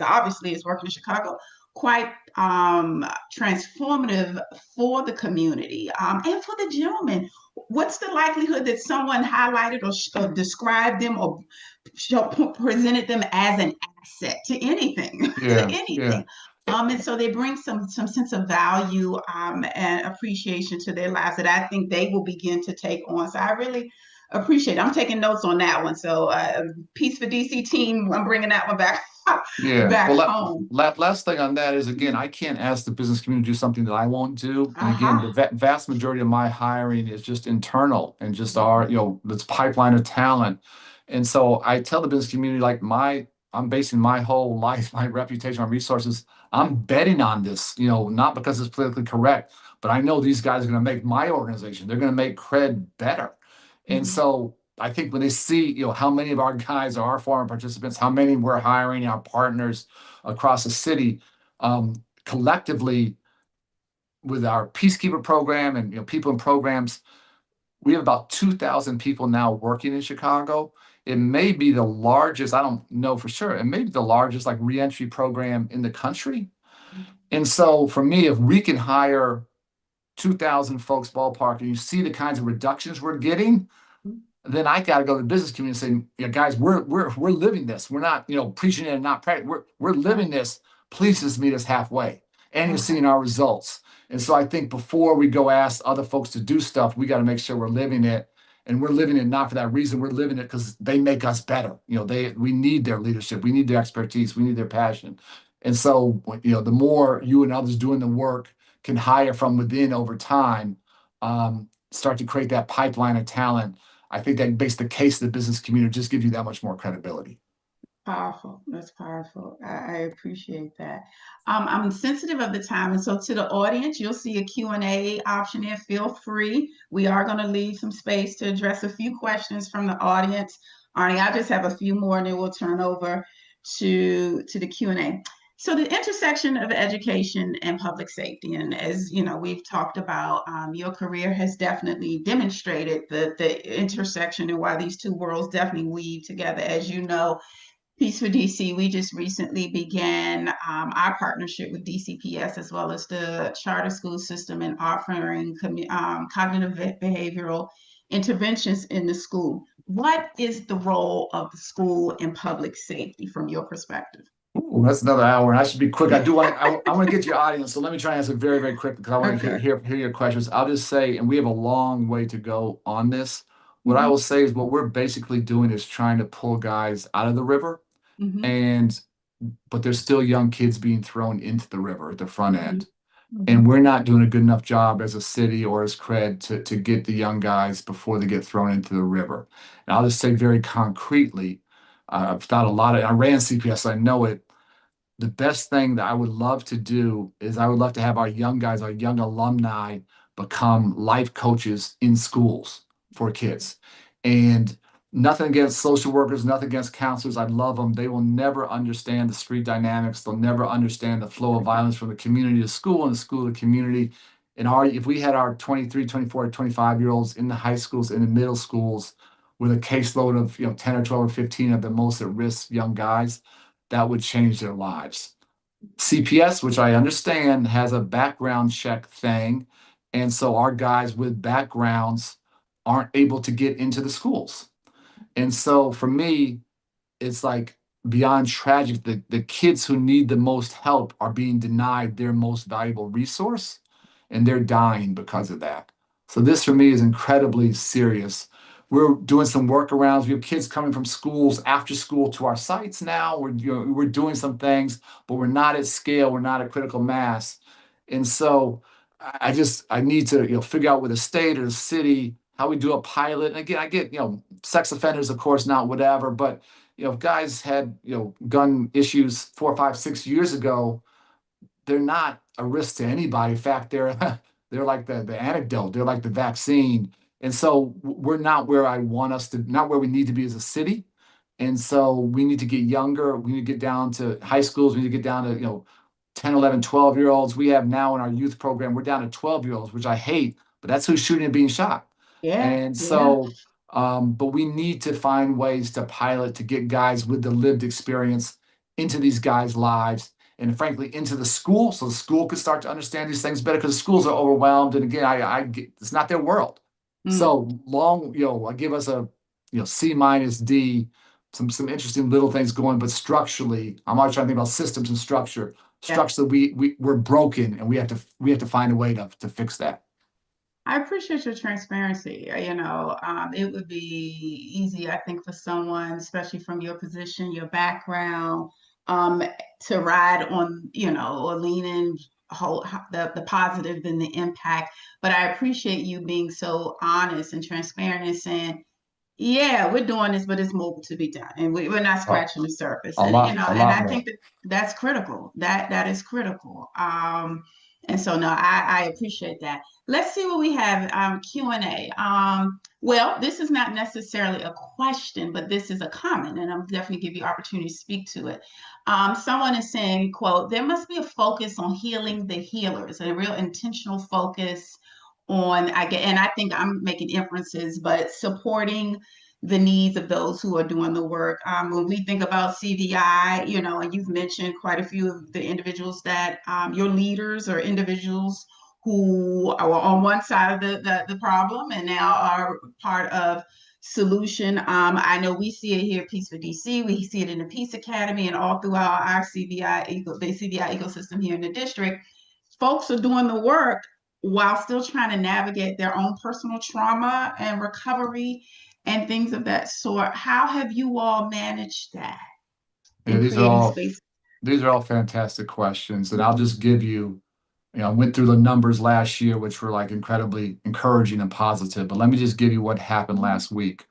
obviously, it's working in Chicago, quite transformative for the community and for the gentleman. What's the likelihood that someone highlighted or described them or presented them as an asset to anything, to yeah, yeah. anything? And so they bring some sense of value and appreciation to their lives that I think they will begin to take on. So I really appreciate it. I'm taking notes on that one. So Peace for DC team, I'm bringing that one back Yeah. back Well, home. last thing on that is, again, I can't ask the business community to do something that I won't do. And again, the Aha. vast majority of my hiring is just internal and just our, this pipeline of talent. And so I tell the business community, like, I'm basing my whole life, my reputation, my resources. I'm betting on this, not because it's politically correct, but I know these guys are going to make my organization, they're going to make cred better. And Mhm. so I think when they see, how many of our guys are our foreign participants, how many we're hiring, our partners across the city, collectively with our peacekeeper program and, people in programs, we have about 2,000 people now working in Chicago. It may be the largest, I don't know for sure, it may be the largest, like, reentry program in the country. And so for me, if we can hire 2,000 folks ballpark, and you see the kinds of reductions we're getting, then I got to go to the business community and say, yeah, guys, we're living this. We're not, preaching it and not practicing. We're Right. living this. Please just meet us halfway. And you're Okay. seeing our results. And so I think before we go ask other folks to do stuff, we got to make sure we're living it. And we're living it not for that reason. We're living it because they make us better. We need their leadership, we need their expertise, we need their passion. And so, the more you and others doing the work can hire from within over time, start to create that pipeline of talent. I think that makes the case to the business community just gives you that much more credibility. Powerful. That's powerful. I appreciate that. I'm sensitive of the time, and so to the audience, you'll see a Q&A option there. Feel free. We are going to leave some space to address a few questions from the audience. Arnie, I just have a few more, and then we'll turn over to the Q&A. So the intersection of education and public safety, and as you know, we've talked about, your career has definitely demonstrated the intersection and why these two worlds definitely weave together. As you know, Peace for DC, we just recently began our partnership with DCPS as well as the charter school system in offering cognitive behavioral interventions in the school. What is the role of the school in public safety from your perspective? Ooh, that's another hour, and I should be quick. I want to get your audience, so let me try and answer very, very quick because I want to Okay. hear your questions. I'll just say, and we have a long way to go on this. What I Mm-hmm. will say is what we're basically doing is trying to pull guys out of the river, Mm-hmm. and but there's still young kids being thrown into the river at the front Mm-hmm. end. Mm-hmm. And we're not doing a good enough job as a city or as cred to get the young guys before they get thrown into the river. And I'll just say very concretely, I've thought a lot of, I ran CPS, I know it. The best thing that I would love to do is I would love to have our young guys, our young alumni become life coaches in schools for kids. And nothing against social workers, nothing against counselors. I love them. They will never understand the street dynamics. They'll never understand the flow of violence from the community to school and the school to community. And if we had our 23, 24, 25-year-olds in the high schools, in the middle schools, with a caseload of 10 or 12 or 15 of the most at-risk young guys, that would change their lives. CPS, which I understand, has a background check thing. And so our guys with backgrounds aren't able to get into the schools. And so for me, it's like beyond tragic. The kids who need the most help are being denied their most valuable resource, and they're dying because of that. So this for me is incredibly serious. We're doing some workarounds. We have kids coming from schools after school to our sites now. We're doing some things, but we're not at scale. We're not at critical mass. And so I need to figure out with the state or the city how we do a pilot. And again, I get sex offenders, of course, not whatever, but if guys had, gun issues 4, 5, 6 years ago, they're not a risk to anybody. In fact, they're they're like the antidote. They're like the vaccine. And so we're not where I want us to, not where we need to be as a city. And so we need to get younger. We need to get down to high schools. We need to get down to, 10, 11, 12-year-olds. We have now in our youth program, we're down to 12-year-olds, which I hate, but that's who's shooting and being shot. Yeah, And yeah. so, but we need to find ways to pilot to get guys with the lived experience into these guys' lives and frankly into the school so the school could start to understand these things better because the schools are overwhelmed. And again, I get, it's not their world. Mm, So long, I give us a, C minus D, some interesting little things going, but structurally, I'm always trying to think about systems and structure. yeah. Structurally, we're broken and we have to find a way to fix that. I appreciate your transparency. It would be easy, I think, for someone, especially from your position, your background, um, to ride on, or lean in whole, the positive than the impact. But I appreciate you being so honest and transparent and saying, yeah, we're doing this, but it's more to be done, and we're not Uh, scratching the surface. a And lot, a and lot I think more. that that's critical. That is critical. And so no, I appreciate that. Let's see what we have. Q&A. Well, this is not necessarily a question, but this is a comment, and I'm definitely give you opportunity to speak to it. Someone is saying, "quote There must be a focus on healing the healers, a real intentional focus." On I get, and I think I'm making inferences, but supporting the needs of those who are doing the work. When we think about CVI, and you've mentioned quite a few of the individuals that your leaders or individuals who are on one side of the problem and now are part of solution. I know we see it here at Peace for DC. We see it in the Peace Academy and all throughout our the CVI ecosystem here in the district. Folks are doing the work while still trying to navigate their own personal trauma and recovery and things of that sort. How have you all managed that Yeah, in creating space? these are all fantastic questions, and I'll just give you, I went through the numbers last year, which were like incredibly encouraging and positive. But let me just give you what happened Mhm. last week.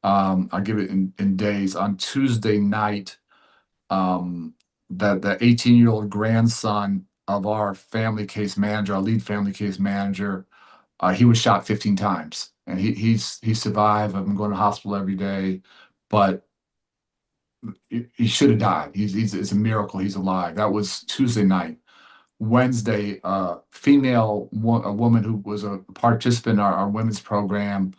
I'll give it in days. On Tuesday night, um, the 18-year-old grandson of our family case manager, our lead family case manager, he was shot 15 times, and he survived. I've been going to the hospital every day, but he should have died. It's a miracle he's alive. That was Tuesday night. Wednesday, a woman who was a participant in our women's program,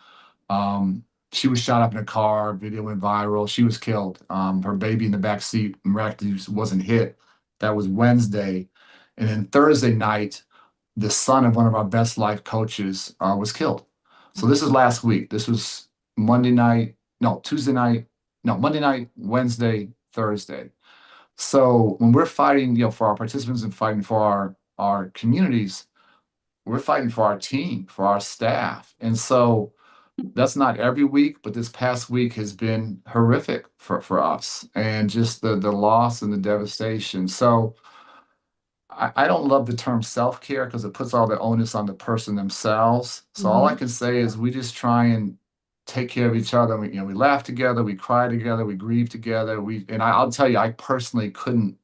she was shot up in a car. Video went viral. She was killed. Her baby in the back seat miraculously wasn't hit. That was Wednesday, and then Thursday night, the son of one of our best life coaches was killed. So this is last week. This was Monday night, no, Tuesday night, no, Monday night, Wednesday, Thursday. So when we're fighting, for our participants and fighting for our communities, we're fighting for our team, for our staff. And so that's not every week, but this past week has been horrific for us and just the loss and the devastation. So I don't love the term self-care because it puts all the onus on the person themselves. So all I Mhm. can say is we just try and take care of each other. We laugh together, we cry together, we grieve together. I'll tell you, I couldn't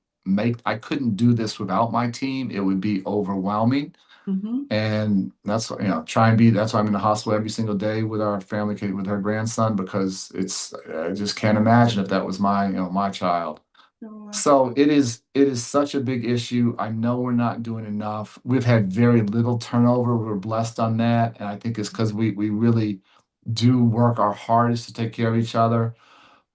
do this without my team. It would be overwhelming. Mhm. And that's, that's why I'm in the hospital every single day with our family, kid, with her grandson, because I just can't imagine if that was my child. Sure. So it is such a big issue. I know we're not doing enough. We've had very little turnover. We're blessed on that. And I think it's because we really do work our hardest to take care of each other.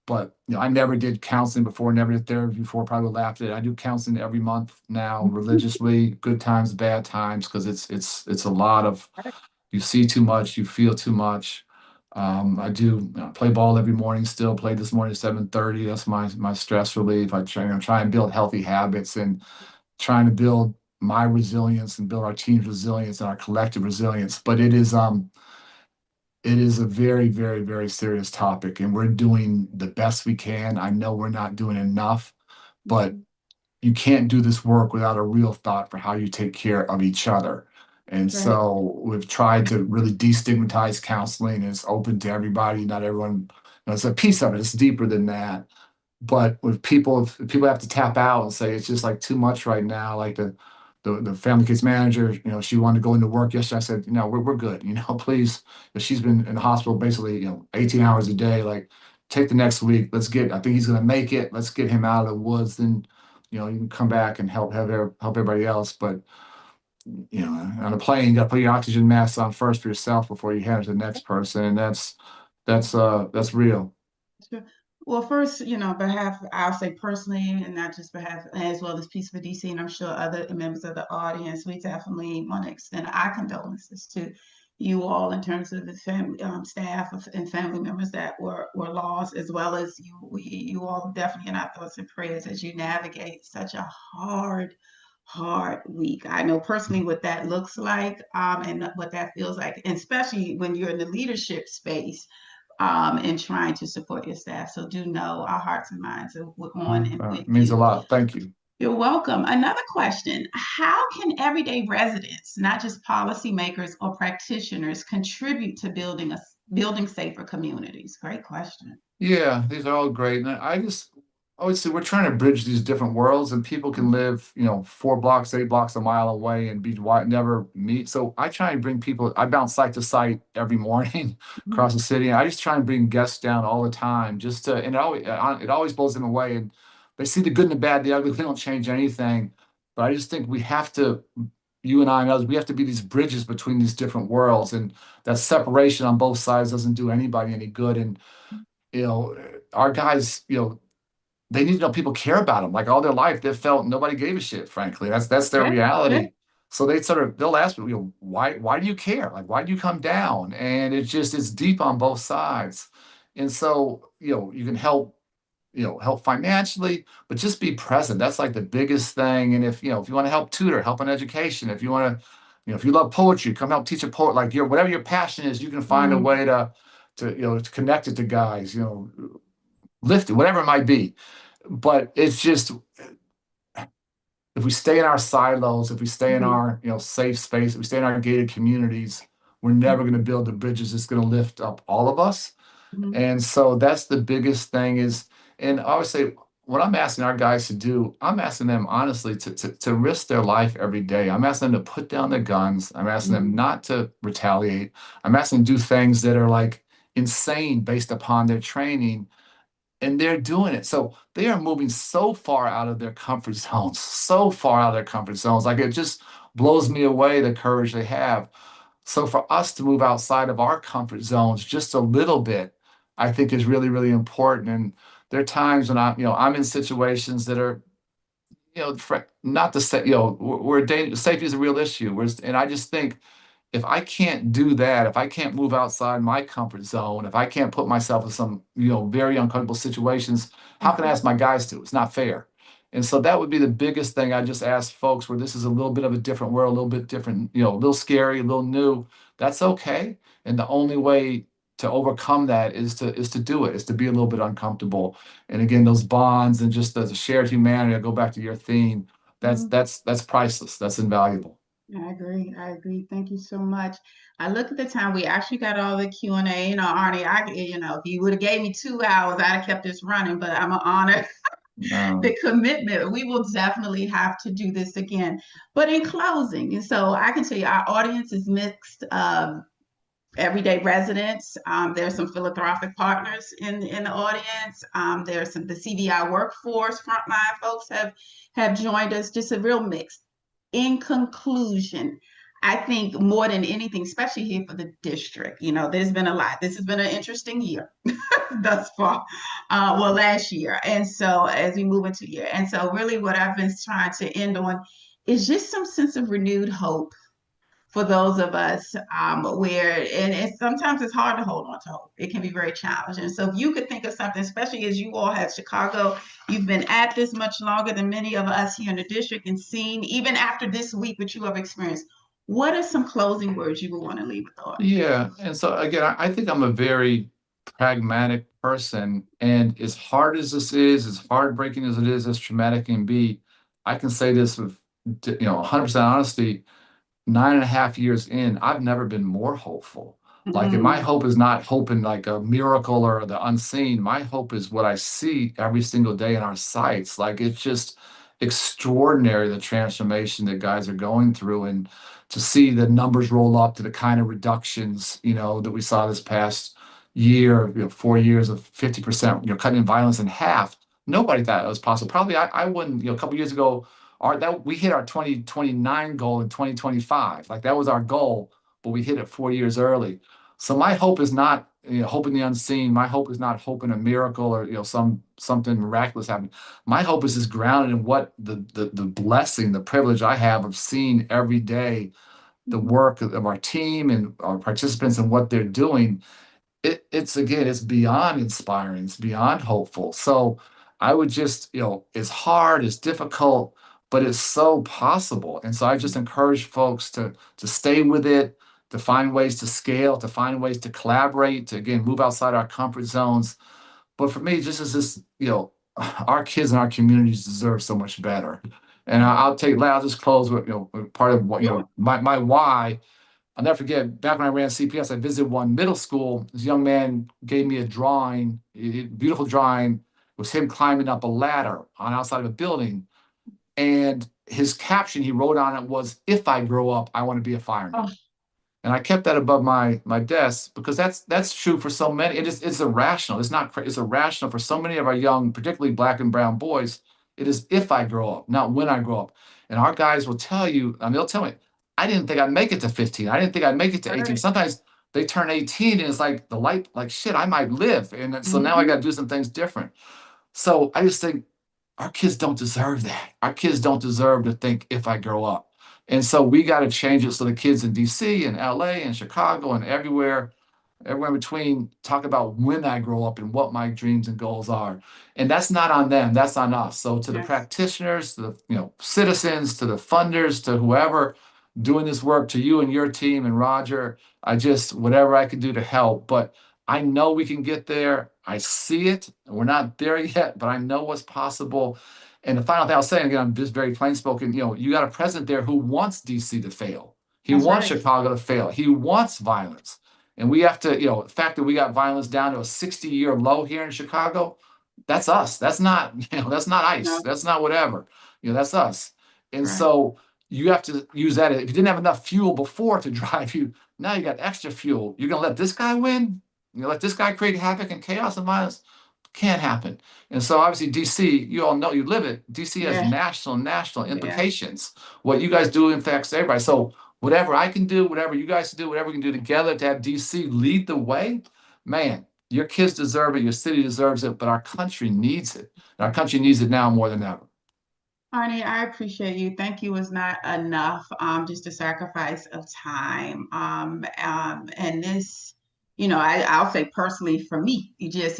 But I never did counseling before, never did therapy before, probably laughed at it. I do counseling every month now, religiously, good times, bad times, because it's a lot of, you see too much, you feel too much. I do play ball every morning still, played this morning at 7:30. That's my stress relief. I try and build healthy habits and trying to build my resilience and build our team's resilience and our collective resilience. But it is a very, very, very serious topic, and we're doing the best we can. I know we're not doing enough, but Mhm. you can't do this work without a real thought for how you take care of each other. And Right. so we've tried to really destigmatize counseling, and it's open to everybody. Not everyone, it's a piece of it. It's deeper than that. But if people have to tap out and say it's just like too much right now, like the family case manager, she wanted to go into work yesterday. I said, we're good, please. She's been in the hospital basically, 18 hours a day. Like, take the next week. I think he's gonna make it. Let's get him out of the woods. Then, you can come back and help everybody else. But on a plane, you gotta put your oxygen mask on first for yourself before you hand it to the next person. And that's real. Sure. Well, first, behalf, I'll say personally, and not just behalf, as well as Peace for DC, and I'm sure other members of the audience, we definitely want to extend our condolences to you all in terms of the family, staff and family members that were lost, as well as you all definitely in our thoughts and prayers as you navigate such a hard week. I know personally what that looks like, and what that feels like, and especially when you're in the leadership space and trying to support your staff. So do know our hearts and minds are on and with It means a you. lot. Thank you. You're welcome. Another question. How can everyday residents, not just policymakers or practitioners, contribute to building safer communities? Great question. Yeah, these are all great. And I would say we're trying to bridge these different worlds, and people can Mhm. live, 4 blocks, 8 blocks, a mile away and never meet. So I try and bring people, I bounce site to site every morning across the city. And I just try and bring guests down all the time and it always blows them away. And they see the good and the bad, the ugly. They don't change anything. But I just think you and I and others, we have to be these bridges between these different worlds. And that separation on both sides doesn't do anybody any good. And you know, our guys, they need to know people care about them. Like all their life, they felt nobody gave a shit, frankly. That's their Okay. Okay. reality. So they'll ask me, why do you care? Like, why do you come down? And it's deep on both sides. And so, you can help financially, but just be present. That's like the biggest thing. And if you want to help tutor, help in education, if you want to, if you love poetry, come help teach a poet, like whatever your passion is, you can find a Mm, way to connect it to guys, lift it, whatever it might be. But it's just, if we stay in our silos, if we stay in mhm, our, safe space, if we stay in our gated communities, we're never going to build the bridges that's going to lift up all of us. mhm, And so that's the biggest thing is, and I would say what I'm asking our guys to do, I'm asking them honestly to risk their life every day. I'm asking them to put down their guns. I'm asking them mhm, not to retaliate. I'm asking them to do things that are like insane based upon their training, and they're doing it. So they are moving so far out of their comfort zones, so far out of their comfort zones. Like it just blows me away the courage they have. So for us to move outside of our comfort zones just a little bit, I think is really, really important. And there are times when I'm in situations that are, not to say, where safety is a real issue. And I just think if I can't do that, if I can't move outside my comfort zone, if I can't put myself in some, very uncomfortable situations, how can I mhm, ask my guys to? It's not fair. And so that would be the biggest thing I just ask folks where this is a little bit of a different world, a little bit different, a little scary, a little new. That's okay. And the only way to overcome that is to do it, is to be a little bit uncomfortable. And again, those bonds and just the shared humanity, I go back to your theme. That's mhm. that's that's priceless. That's invaluable. I agree. I agree. Thank you so much. I look at the time. We actually got all the Q&A. Arnie, if you would have gave me 2 hours, I'd have kept this running. But I'm gonna honor the commitment. We will definitely have to do this again. But in closing, and so I can tell you, our audience is mixed. Everyday residents. There's some philanthropic partners in the audience. There's some the CVI workforce frontline folks have joined us. Just a real mix. In conclusion, I think more than anything, especially here for the district, there's been a lot. This has been an interesting year thus far. Well, last year, and so as we move into year, and so really, what I've been trying to end on is just some sense of renewed hope for those of us sometimes it's hard to hold on to hope. It can be very challenging. So if you could think of something, especially as you all have Chicago, you've been at this much longer than many of us here in the district and seen, even after this week, what you have experienced. What are some closing words you would want to leave with the audience? Yeah. And so again, I think I'm a very pragmatic person. And as hard as this is, as heartbreaking as it is, as traumatic can be, I can say this with 100% honesty. 9.5 years in, I've never been more hopeful. Like, and my Mm, hope is not hoping like a miracle or the unseen. My hope is what I see every single day in our sites. Like, it's just extraordinary the transformation that guys are going through, and to see the numbers roll up to the kind of reductions, that we saw this past year, 4 years of 50%, cutting violence in half. Nobody thought it was possible. Probably I wouldn't, a couple years ago, we hit our 2029 goal in 2025. Like that was our goal, but we hit it 4 years early. So my hope is not, hoping the unseen. My hope is not hoping a miracle or something miraculous happening. My hope is just grounded in what the blessing, the privilege I have of seeing every day the mm, work of our team and our participants and what they're doing. It's beyond inspiring, it's beyond hopeful. So I would just, it's hard, it's difficult, but it's so possible. And so I just encourage folks to stay with it, to find ways to scale, to find ways to collaborate, to again move outside our comfort zones. But for me, just as this, our kids and our communities deserve so much better. And I'll just close with, part of what, sure. my why. I'll never forget, back when I ran CPS, I visited one middle school. This young man gave me a drawing, a beautiful drawing. It was him climbing up a ladder on outside of a building. And his caption he wrote on it was, "If I grow up, I want to be a fireman." Oh, And I kept that above my desk because that's true for so many. It's irrational. It's not. It's irrational for so many of our young, particularly black and brown boys. It is if I grow up, not when I grow up. And our guys will tell you, and they'll tell me, I didn't think I'd make it to 15. I didn't think I'd make it to all 18. right. Sometimes they turn 18 and it's like the light, like shit, I might live. And so now I got Mhm. to do some things different. So I just think our kids don't deserve that. Our kids don't deserve to think if I grow up. And so we got to change it so the kids in DC and LA and Chicago and everywhere in between talk about when I grow up and what my dreams and goals are. And that's not on them, that's on us. So to the Yes. practitioners, to the citizens, to the funders, to whoever doing this work, to you and your team and Roger, I just whatever I can do to help. But I know we can get there. I see it. We're not there yet, but I know what's possible. And the final thing I'll say, again, I'm just very plain spoken, you got a president there who wants DC to fail. He That's wants right. Chicago to fail. He wants violence. And we have to, the fact that we got violence down to a 60-year low here in Chicago, that's us. That's not, that's not ICE. No, That's not whatever. That's us. And right. so you have to use that. If you didn't have enough fuel before to drive you, now you got extra fuel. You're gonna let this guy win? Let this guy create havoc and chaos and violence? Can't happen. And so obviously DC, you all know you live it. DC has Yeah. national Yeah. implications. What you guys do affects everybody. So whatever I can do, whatever you guys can do, whatever we can do together to have DC lead the way, man, your kids deserve it, your city deserves it, but our country needs it. And our country needs it now more than ever. Arnie, I appreciate you. Thank you is not enough. Just a sacrifice of time. And this, I'll say personally for me, you just,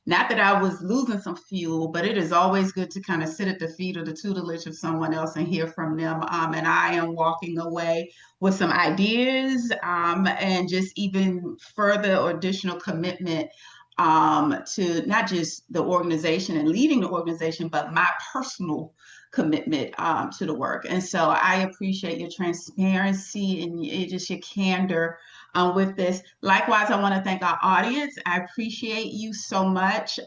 not that I was losing some fuel, but it is always good to kind of sit at the feet of the tutelage of someone else and hear from them. And I am walking away with some ideas, and just even further or additional commitment, to not just the organization and leading the organization, but my personal commitment, to the work. And so I appreciate your transparency and just your candor, with this. Likewise, I want to thank our audience. I appreciate you so much,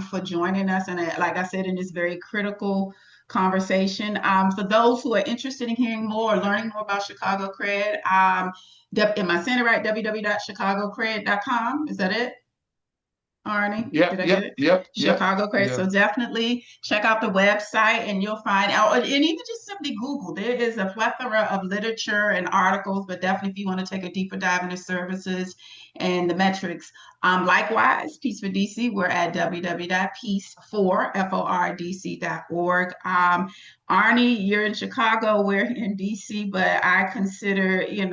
for joining us. And like I said, in this very critical conversation. For those who are interested in hearing more or learning more about Chicago Cred, am I saying it right? www.chicagocred.com. Is that it? Arnie, did Yep, I get yep, it? yep, yep, Chicago Credit. yeah. So definitely check out the website and you'll find out, and even just simply Google. There is a plethora of literature and articles, but definitely if you want to take a deeper dive into services and the metrics. Likewise, Peace for DC, we're at www.peace4fordc.org. Arnie, you're in Chicago, we're in DC, but I consider, you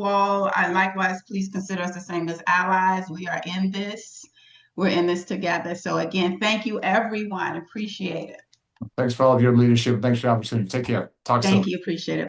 all, I likewise, please consider us the same as allies. We are in this. We're in this together. So again, thank you, everyone. Appreciate it. Thanks for all of your leadership. Thanks for the opportunity. Take care. Talk Thank soon. you. Appreciate it.